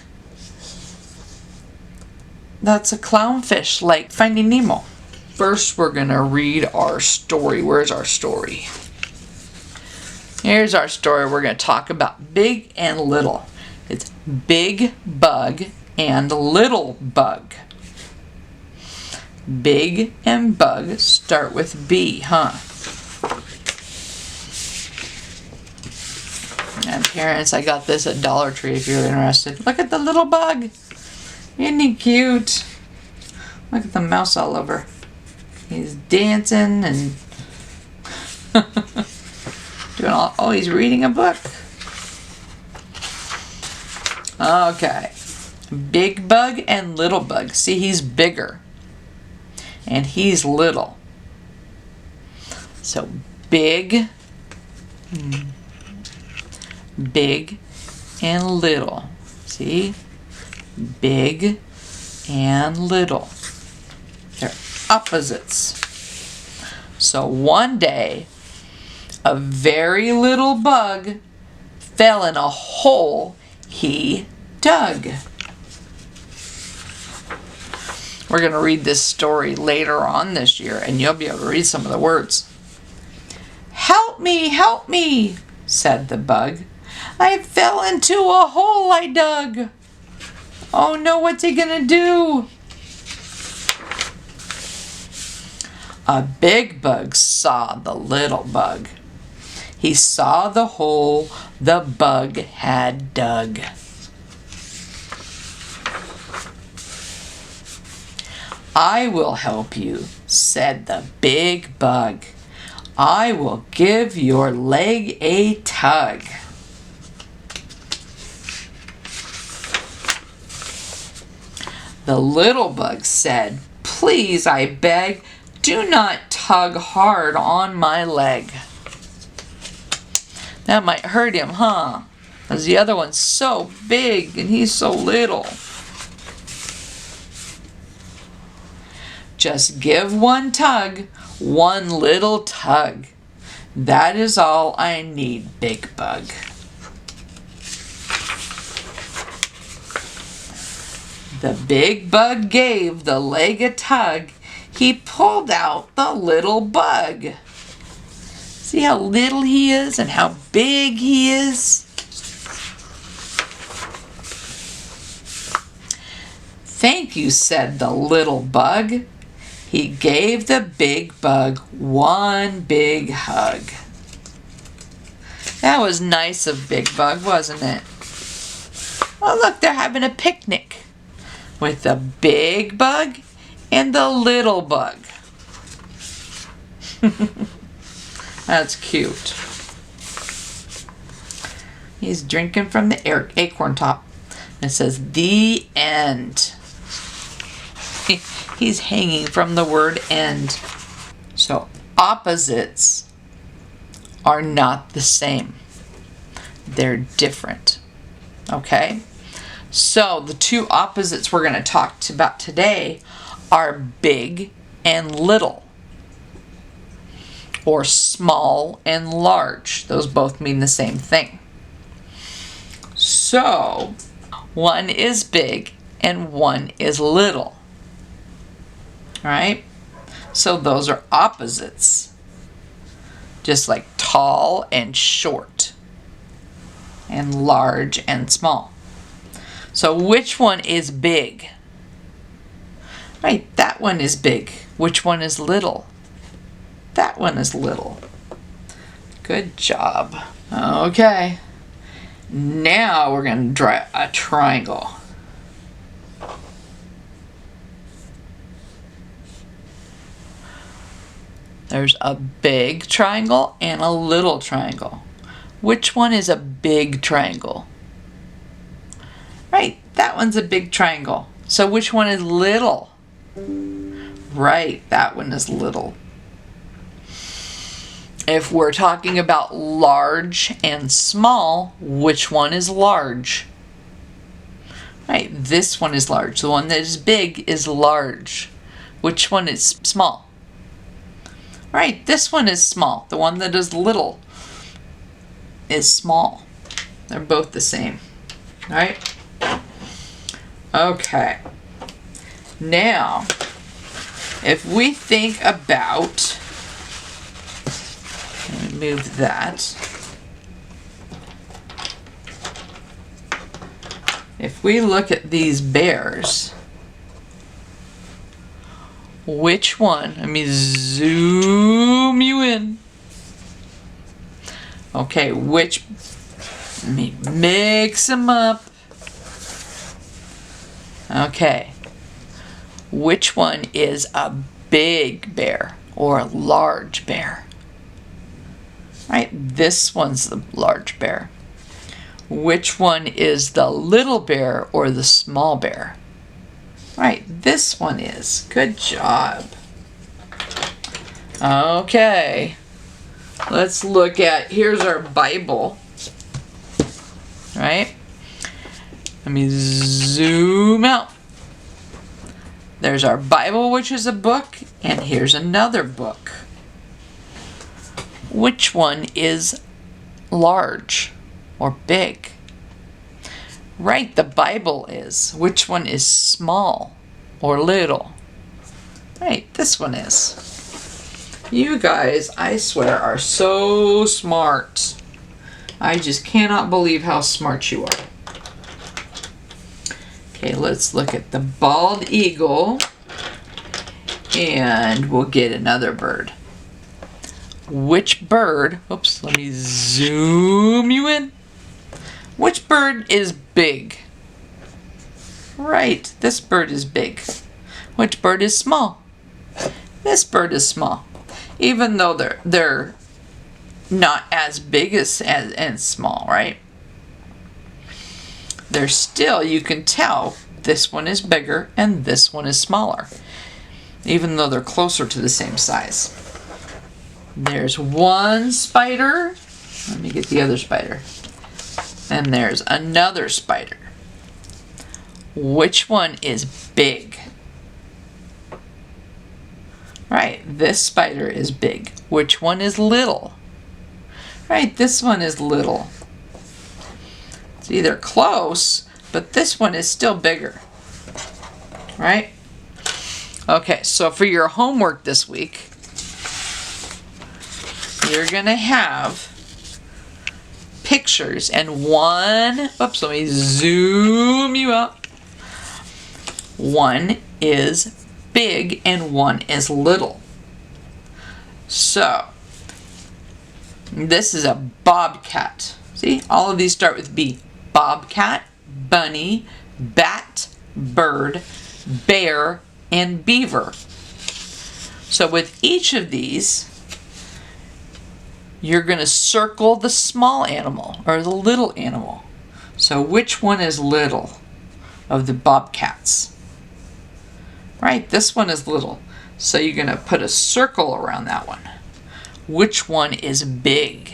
that's a clownfish, like Finding Nemo. First, we're gonna read our story. Where's our story? Here's our story. We're gonna talk about big and little. It's big bug and little bug. Big and bug start with B, huh? And parents, I got this at Dollar Tree if you're interested. Look at the little bug. Isn't he cute? Look at the mouse all over. He's dancing and doing oh, he's reading a book. Okay. Big bug and little bug. See, he's bigger. And he's little. So big, big and little. See? Big and little. They're opposites. So one day, a very little bug fell in a hole he dug. We're going to read this story later on this year, and you'll be able to read some of the words. Help me, said the bug. I fell into a hole I dug. Oh no, what's he going to do? A big bug saw the little bug. He saw the hole the bug had dug. I will help you, said the big bug. I will give your leg a tug. The little bug said, please, I beg, do not tug hard on my leg. That might hurt him, huh? Because the other one's so big and he's so little. Just give one tug, one little tug. That is all I need, big bug. The big bug gave the leg a tug. He pulled out the little bug. See how little he is and how big he is? Thank you, said the little bug. He gave the big bug one big hug. That was nice of Big Bug, wasn't it? Oh, look, they're having a picnic with the big bug and the little bug. That's cute. He's drinking from the acorn top. It says, the end. He's hanging from the word end. So opposites are not the same. They're different. Okay? So the two opposites we're going to talk about today are big and little, or small and large. Those both mean the same thing. So one is big and one is little. All right? So those are opposites. Just like tall and short, and large and small. So which one is big? Right, that one is big. Which one is little? That one is little. Good job. Okay. Now we're going to draw a triangle. There's a big triangle and a little triangle. Which one is a big triangle? Right, that one's a big triangle. So which one is little? Right, that one is little. If we're talking about large and small, which one is large? Right, this one is large. The one that is big is large. Which one is small? Right, this one is small. The one that is little is small. They're both the same. All right? Okay. Now, if we think about, let me move that. If we look at these bears, which one? Let me zoom you in. Okay, which Let me mix them up. Okay. Which one is a big bear or a large bear? Right, this one's the large bear. Which one is the little bear or the small bear? Right, this one is. Good job. Okay, let's look at, here's our Bible. Right? Let me zoom out. There's our Bible, which is a book, and here's another book. Which one is large or big? Right, the Bible is. Which one is small or little? Right, this one is. You guys, I swear, are so smart. I just cannot believe how smart you are. Okay, let's look at the bald eagle, and we'll get another bird. Which bird, oops, let me zoom you in. Which bird is big? Right, this bird is big. Which bird is small? This bird is small. Even though they're not as big as and small, right? They're still, you can tell this one is bigger and this one is smaller, even though they're closer to the same size. There's one spider. Let me get the other spider. And there's another spider. Which one is big? Right, this spider is big. Which one is little? Right, this one is little. It's either close, but this one is still bigger. Right? Okay, so for your homework this week, you're going to have pictures and one, oops, let me zoom you up. One is big and one is little. So, this is a bobcat. See, all of these start with B. Bobcat, bunny, bat, bird, bear, and beaver. So with each of these, you're going to circle the small animal or the little animal. So which one is little of the bobcats? Right, this one is little. So you're going to put a circle around that one. Which one is big?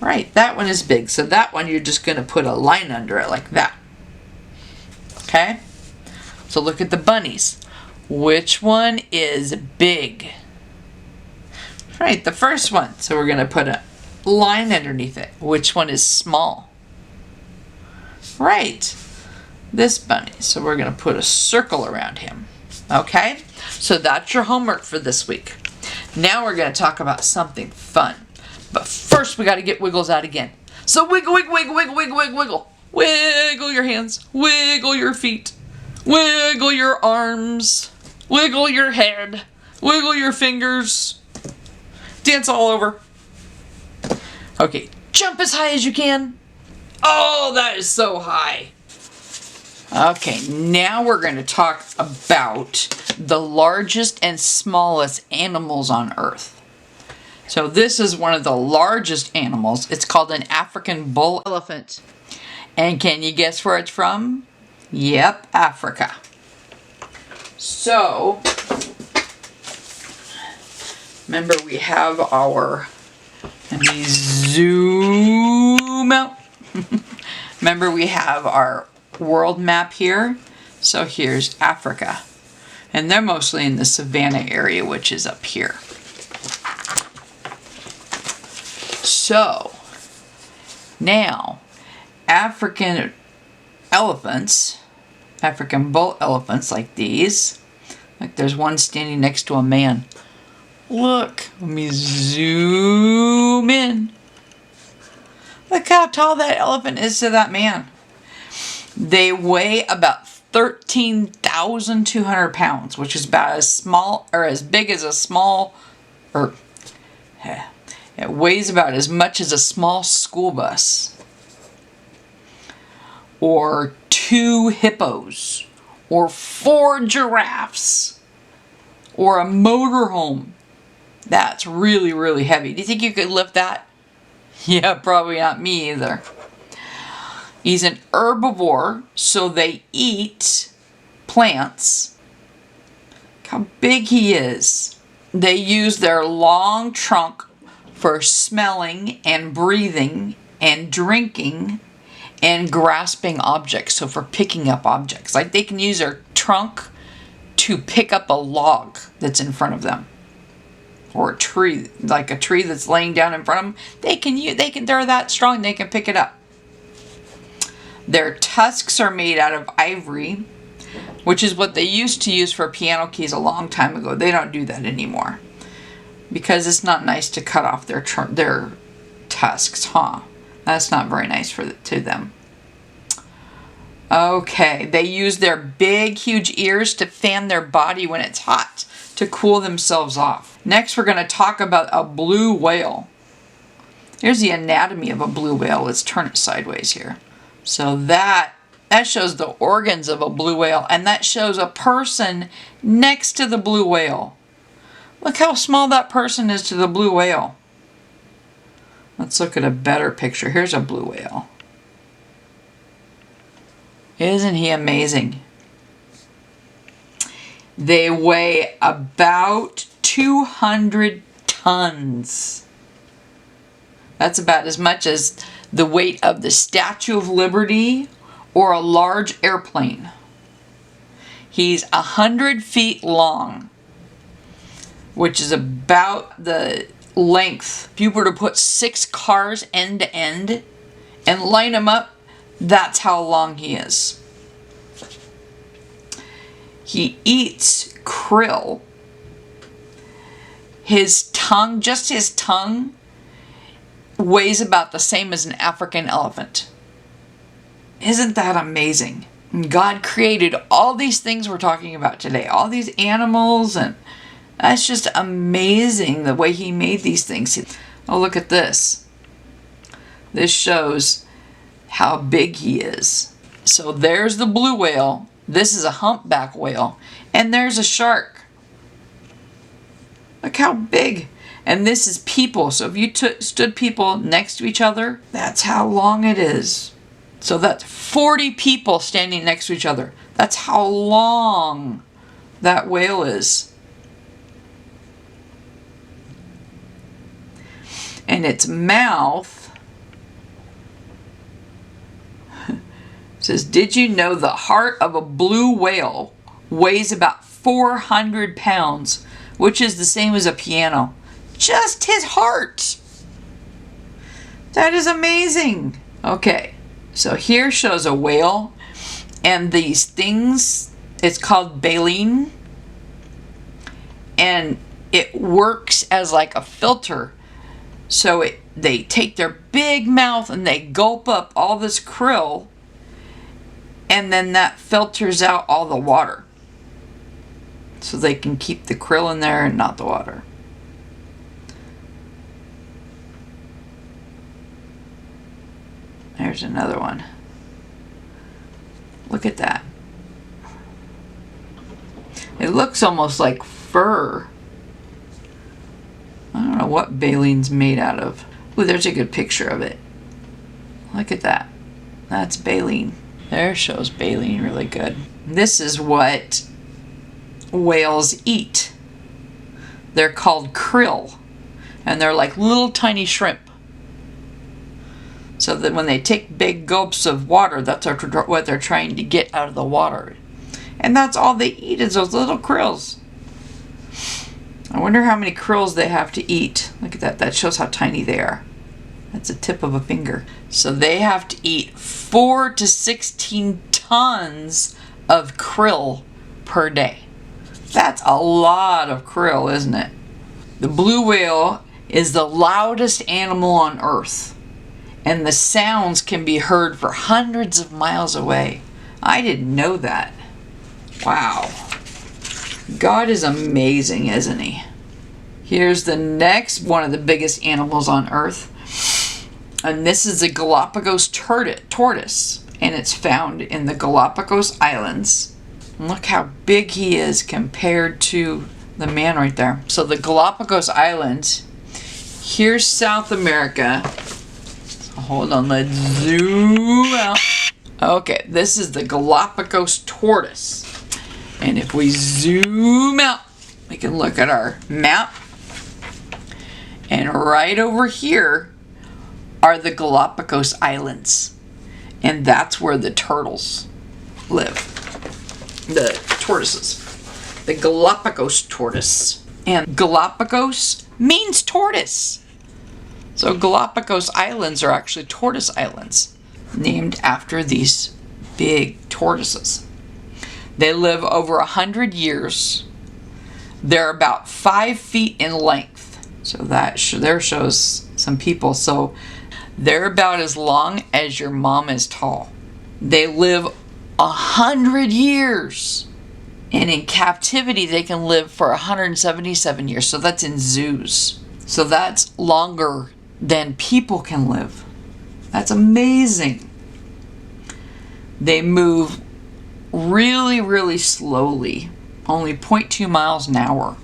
Right, that one is big. So that one you're just going to put a line under it like that. Okay? So look at the bunnies. Which one is big? Right, the first one. So we're going to put a line underneath it. Which one is small? Right, this bunny. So we're going to put a circle around him. Okay? So that's your homework for this week. Now we're going to talk about something fun. But first we got to get Wiggles out again. So wiggle, wiggle, wiggle, wiggle, wiggle, wiggle, wiggle. Wiggle your hands. Wiggle your feet. Wiggle your arms. Wiggle your head. Wiggle your fingers. Dance all over. Okay, jump as high as you can. Oh, that is so high. Okay, now we're going to talk about the largest and smallest animals on Earth. So this is one of the largest animals. It's called an African bull elephant. And can you guess where it's from? Yep, Africa. So, remember we have our, let me zoom out. Remember we have our world map here. So here's Africa. And they're mostly in the savanna area, which is up here. So, now, African elephants, African bull elephants like these, like there's one standing next to a man. Look, let me zoom in. Look how tall that elephant is to that man. They weigh about 13,200 pounds, which is about as small or as big as a small, or it weighs about as much as a small school bus. or 2 hippos, or 4 giraffes, or a motorhome. That's really, really heavy. Do you think you could lift that? Yeah, probably not me either. He's an herbivore, so they eat plants. Look how big he is. They use their long trunk for smelling and breathing and drinking and grasping objects. So for picking up objects. Like they can use their trunk to pick up a log that's in front of them. Or a tree, like a tree that's laying down in front of them. They're that strong, they can pick it up. Their tusks are made out of ivory, which is what they used to use for piano keys a long time ago. They don't do that anymore because it's not nice to cut off their tusks, huh? That's not very nice to them. Okay, they use their big, huge ears to fan their body when it's hot to cool themselves off. Next, we're going to talk about a blue whale. Here's the anatomy of a blue whale. Let's turn it sideways here. So that shows the organs of a blue whale, and that shows a person next to the blue whale. Look how small that person is to the blue whale. Let's look at a better picture. Here's a blue whale. Isn't he amazing? They weigh about 200 tons. That's about as much as the weight of the Statue of Liberty or a large airplane. He's 100 feet long, which is about the length. If you were to put 6 cars end to end and line them up, that's how long he is. He eats krill. His tongue, just his tongue, weighs about the same as an African elephant. Isn't that amazing? God created all these things we're talking about today, all these animals, and that's just amazing the way he made these things. Oh, look at this. This shows how big he is. So there's the blue whale. This is a humpback whale. And there's a shark. Look how big. And this is people. So if you stood people next to each other, that's how long it is. So that's 40 people standing next to each other. That's how long that whale is. And its mouth says, did you know the heart of a blue whale weighs about 400 pounds, which is the same as a piano? Just his heart. That is amazing. Okay, so here shows a whale, and these things, it's called baleen, and it works as like a filter. So they take their big mouth and they gulp up all this krill, and then that filters out all the water. So they can keep the krill in there and not the water. There's another one. Look at that. It looks almost like fur. I don't know what baleen's made out of. Ooh, there's a good picture of it. Look at that. That's baleen. There shows baleen really good. This is what whales eat. They're called krill. And they're like little tiny shrimp. So that when they take big gulps of water, that's what they're trying to get out of the water. And that's all they eat is those little krills. I wonder how many krills they have to eat. Look at that. That shows how tiny they are. That's the tip of a finger. So they have to eat 4 to 16 tons of krill per day. That's a lot of krill, isn't it? The blue whale is the loudest animal on Earth, and the sounds can be heard for hundreds of miles away. I didn't know that. Wow. God is amazing, isn't he? Here's the next one of the biggest animals on Earth. And this is a Galapagos tortoise. and it's found in the Galapagos Islands. Look how big he is compared to the man right there. So the Galapagos Islands, here's South America. So hold on, let's zoom out. Okay, this is the Galapagos tortoise. And if we zoom out, we can look at our map. And right over here are the Galapagos Islands. And that's where the turtles live. The tortoises. The Galapagos tortoise. And Galapagos means tortoise. So Galapagos Islands are actually tortoise islands, named after these big tortoises. They live over 100 years. They're about 5 feet in length. So that there shows some people. So they're about as long as your mom is tall. They live 100 years. And in captivity, they can live for 177 years. So that's in zoos. So that's longer than people can live. That's amazing. They move really, really slowly. Only 0.2 miles an hour.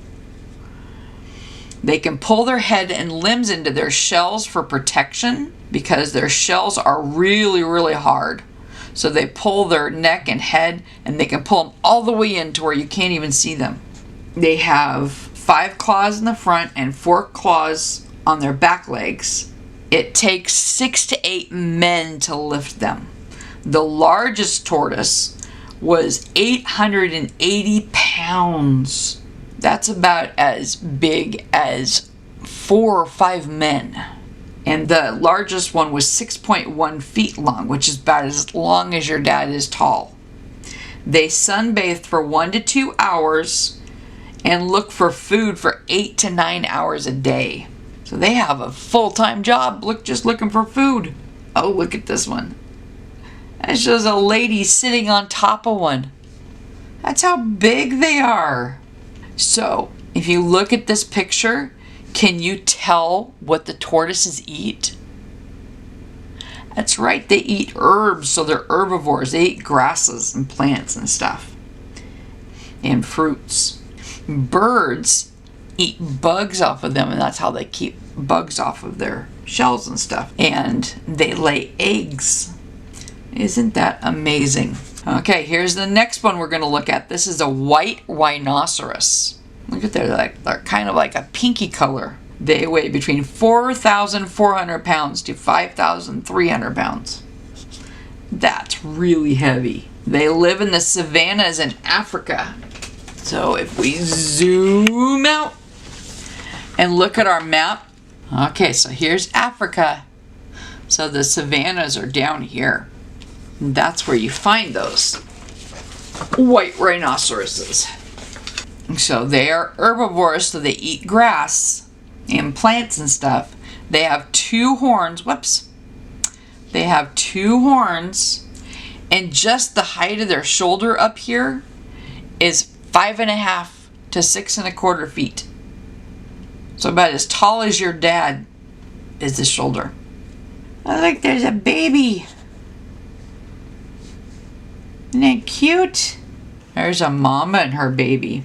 They can pull their head and limbs into their shells for protection because their shells are really, really hard. So they pull their neck and head and they can pull them all the way in to where you can't even see them. They have 5 claws in the front and 4 claws on their back legs. It takes 6 to 8 men to lift them. The largest tortoise was 880 pounds. That's about as big as 4 or 5 men. And the largest one was 6.1 feet long, which is about as long as your dad is tall. They sunbathe for 1 to 2 hours and look for food for 8 to 9 hours a day. So they have a full-time job, just looking for food. Oh, look at this one. That shows a lady sitting on top of one. That's how big they are. So, if you look at this picture, can you tell what the tortoises eat? That's right, they eat herbs, so they're herbivores. They eat grasses and plants and stuff. And fruits. Birds eat bugs off of them, and that's how they keep bugs off of their shells and stuff. And they lay eggs. Isn't that amazing? Okay, here's the next one we're going to look at. This is a white rhinoceros. Look at they're kind of like a pinky color. They weigh between 4,400 pounds to 5,300 pounds. That's really heavy. They live in the savannas in Africa. So if we zoom out and look at our map. Okay, so here's Africa. So the savannas are down here. And that's where you find those white rhinoceroses. So they are herbivores, so they eat grass and plants and stuff. They have 2 horns. Whoops. They have 2 horns, and just the height of their shoulder up here is 5.5 to 6.25 feet. So about as tall as your dad is the shoulder. Oh, look, there's a baby. Isn't that cute? There's a mama and her baby.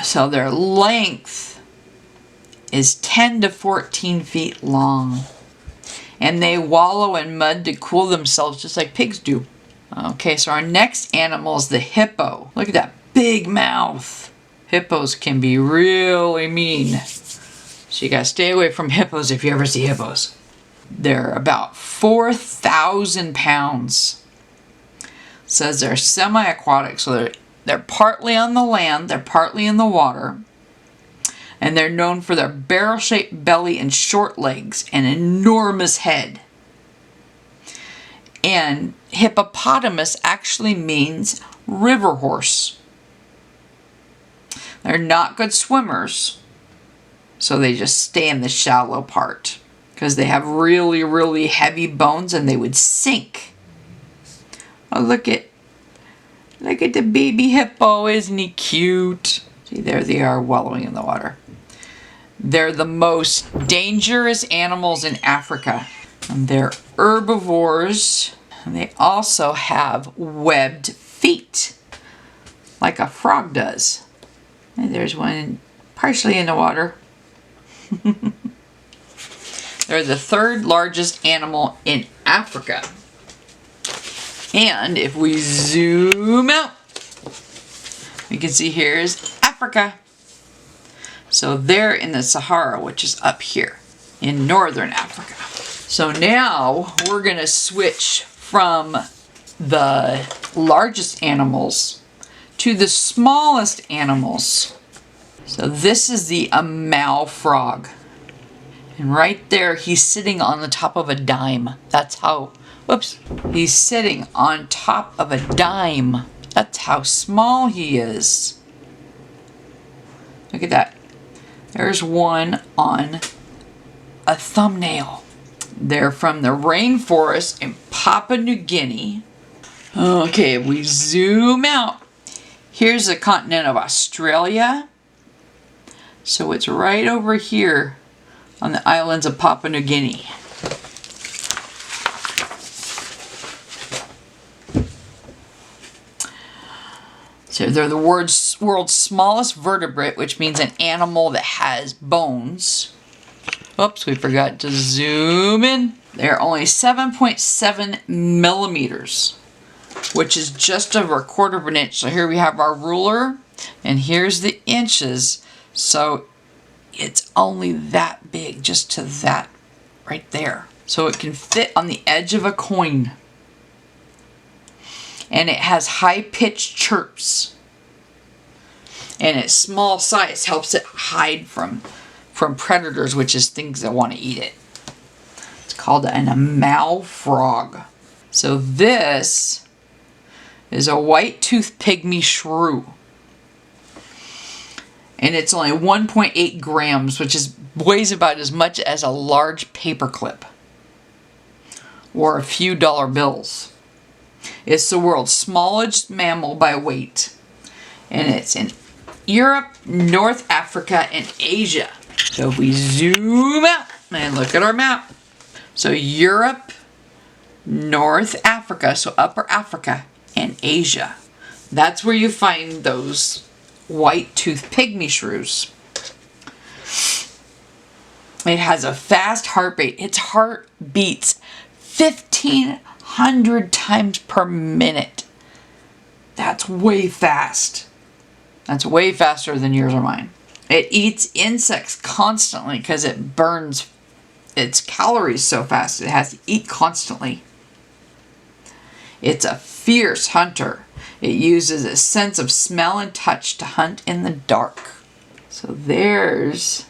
So their length is 10 to 14 feet long. And they wallow in mud to cool themselves just like pigs do. Okay, so our next animal is the hippo. Look at that big mouth. Hippos can be really mean. So you gotta stay away from hippos if you ever see hippos. They're about 4,000 pounds. Says they're semi-aquatic, so they're partly on the land, they're partly in the water, and they're known for their barrel-shaped belly and short legs and enormous head. And hippopotamus actually means river horse. They're not good swimmers, so they just stay in the shallow part because they have really, really heavy bones and they would sink. Oh, look at the baby hippo. Isn't he cute? See, there they are wallowing in the water. They're the most dangerous animals in Africa. And they're herbivores. And they also have webbed feet, like a frog does. And there's one partially in the water. They're the third largest animal in Africa. And if we zoom out, you can see here's Africa. So they're in the Sahara, which is up here in northern Africa. So now we're going to switch from the largest animals to the smallest animals. So this is the Amal frog. And right there, he's sitting on the top of a dime. That's how, whoops, he's sitting on top of a dime. That's how small he is. Look at that. There's one on a thumbnail. They're from the rainforest in Papua New Guinea. Okay, if we zoom out, here's the continent of Australia. So it's right over here on the islands of Papua New Guinea. So they're the world's smallest vertebrate, which means an animal that has bones. Oops, we forgot to zoom in. They're only 7.7 millimeters, which is just over a quarter of an inch. So here we have our ruler, and here's the inches. So it's only that big, just to that right there. So it can fit on the edge of a coin. And it has high-pitched chirps. And its small size helps it hide from predators, which is things that want to eat it. It's called an Amal frog. So this is a white-toothed pygmy shrew. And it's only 1.8 grams, which weighs about as much as a large paperclip or a few dollar bills. It's the world's smallest mammal by weight. And it's in Europe, North Africa, and Asia. So if we zoom out and look at our map. So Europe, North Africa, so Upper Africa, and Asia. That's where you find those white-toothed pygmy shrews. It has a fast heart rate. Its heart beats 1,500 times per minute. That's way fast. That's way faster than yours or mine. It eats insects constantly because it burns its calories so fast. It has to eat constantly. It's a fierce hunter. It uses a sense of smell and touch to hunt in the dark. So there's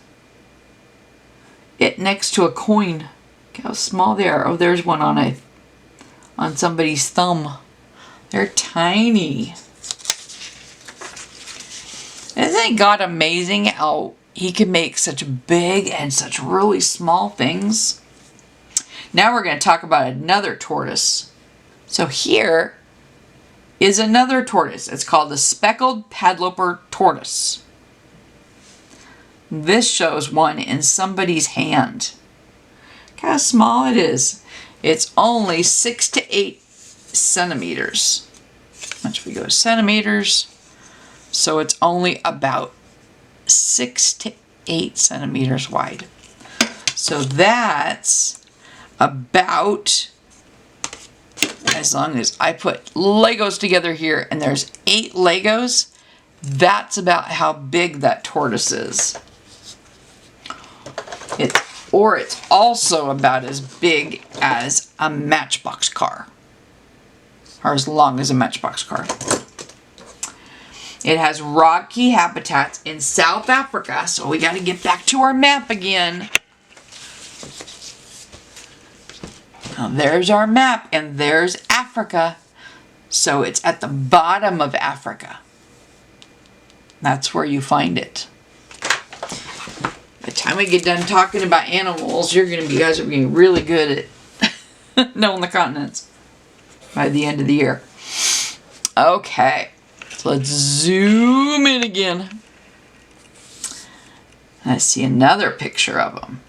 it next to a coin. Look how small they are. Oh, there's one on somebody's thumb. They're tiny. Isn't God amazing how he can make such big and such really small things? Now we're going to talk about another tortoise. So here is another tortoise. It's called the speckled padloper tortoise. This shows one in somebody's hand. Look how small it is. It's only 6 to 8 centimeters. Once we go to centimeters, so it's only about 6 to 8 centimeters wide. So that's about, as long as I put Legos together here and there's 8 Legos, that's about how big that tortoise is. It's also about as big as a Matchbox car, or as long as a Matchbox car. It has rocky habitats in South Africa, so we got to get back to our map again. Now there's our map, and there's Africa. So it's at the bottom of Africa. That's where you find it. By the time we get done talking about animals, you guys are going to be really good at knowing the continents by the end of the year. Okay. Let's zoom in again. Let's see another picture of them.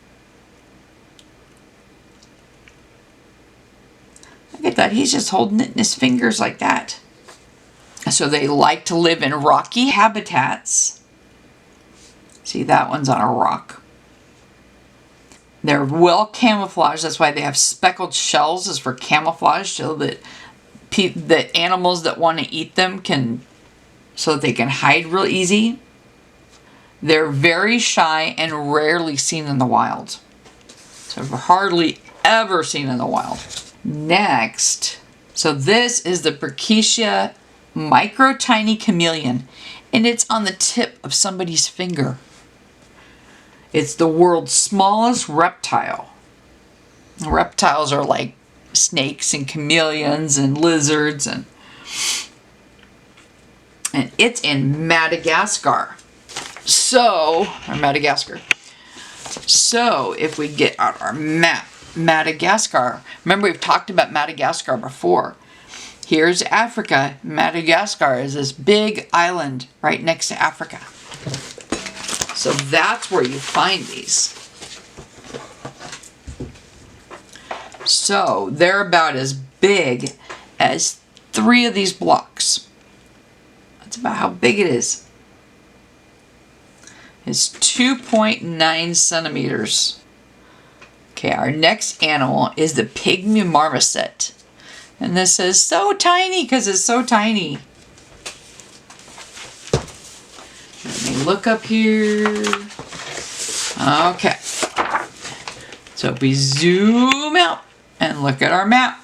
Look at that. He's just holding it in his fingers like that. So they like to live in rocky habitats. See, that one's on a rock. They're well camouflaged. That's why they have speckled shells, is for camouflage, so that the animals that want to eat them so that they can hide real easy. They're very shy and rarely seen in the wild. So hardly ever seen in the wild. Next, so this is the Berkshire micro tiny chameleon, and it's on the tip of somebody's finger. It's the world's smallest reptile. Reptiles are like snakes and chameleons and lizards, and it's in Madagascar. So if we get out our map, Madagascar. Remember, we've talked about Madagascar before. Here's Africa. Madagascar is this big island right next to Africa. So that's where you find these. So they're about as big as 3 of these blocks. That's about how big it is. It's 2.9 centimeters. Okay, our next animal is the pygmy marmoset. And this is so tiny because it's so tiny. Let me look up here. Okay. So if we zoom out and look at our map.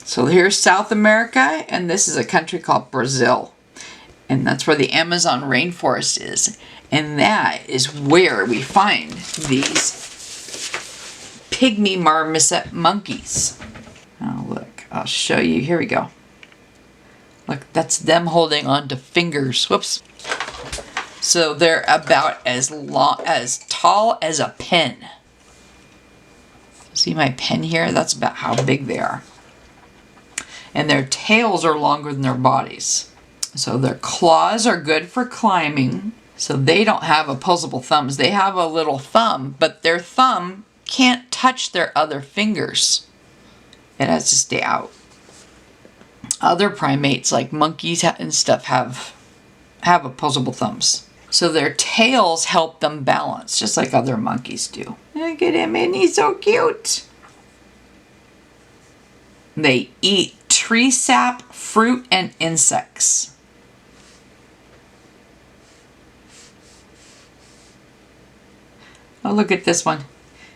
So here's South America, and this is a country called Brazil. And that's where the Amazon rainforest is. And that is where we find these pygmy marmoset monkeys. Oh, look, I'll show you. Here we go. Look, that's them holding on to fingers. Whoops. So they're about as tall as a pen. See my pen here? That's about how big they are. And their tails are longer than their bodies. So their claws are good for climbing. So they don't have opposable thumbs. They have a little thumb, but their thumb can't touch their other fingers. It has to stay out. Other primates like monkeys and stuff have opposable thumbs. So their tails help them balance, just like other monkeys do. Look at him, and he's so cute. They eat tree sap, fruit, and insects. Oh, look at this one.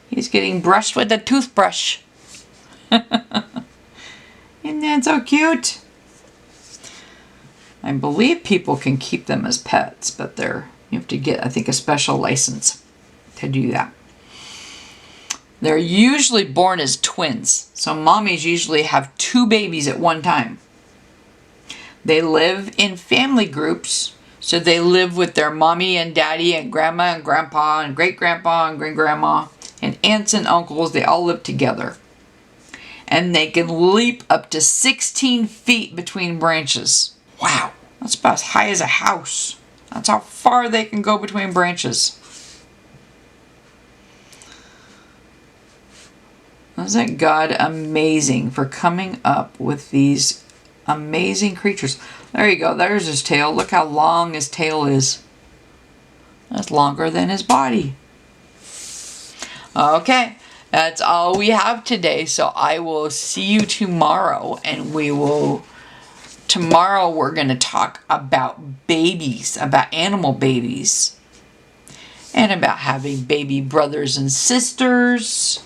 He's getting brushed with a toothbrush. Isn't that so cute? I believe people can keep them as pets, but you have to get, I think, a special license to do that. They're usually born as twins, so mommies usually have 2 babies at one time. They live in family groups, so they live with their mommy and daddy and grandma and grandpa and great-grandpa and great-grandma and aunts and uncles. They all live together. And they can leap up to 16 feet between branches. Wow, that's about as high as a house. That's how far they can go between branches. Isn't God amazing for coming up with these amazing creatures? There you go, there's his tail. Look how long his tail is. That's longer than his body. Okay, that's all we have today. So I will see you tomorrow, and tomorrow we're going to talk about babies, about animal babies, and about having baby brothers and sisters.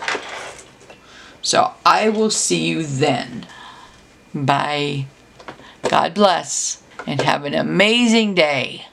So I will see you then. Bye. God bless, and have an amazing day.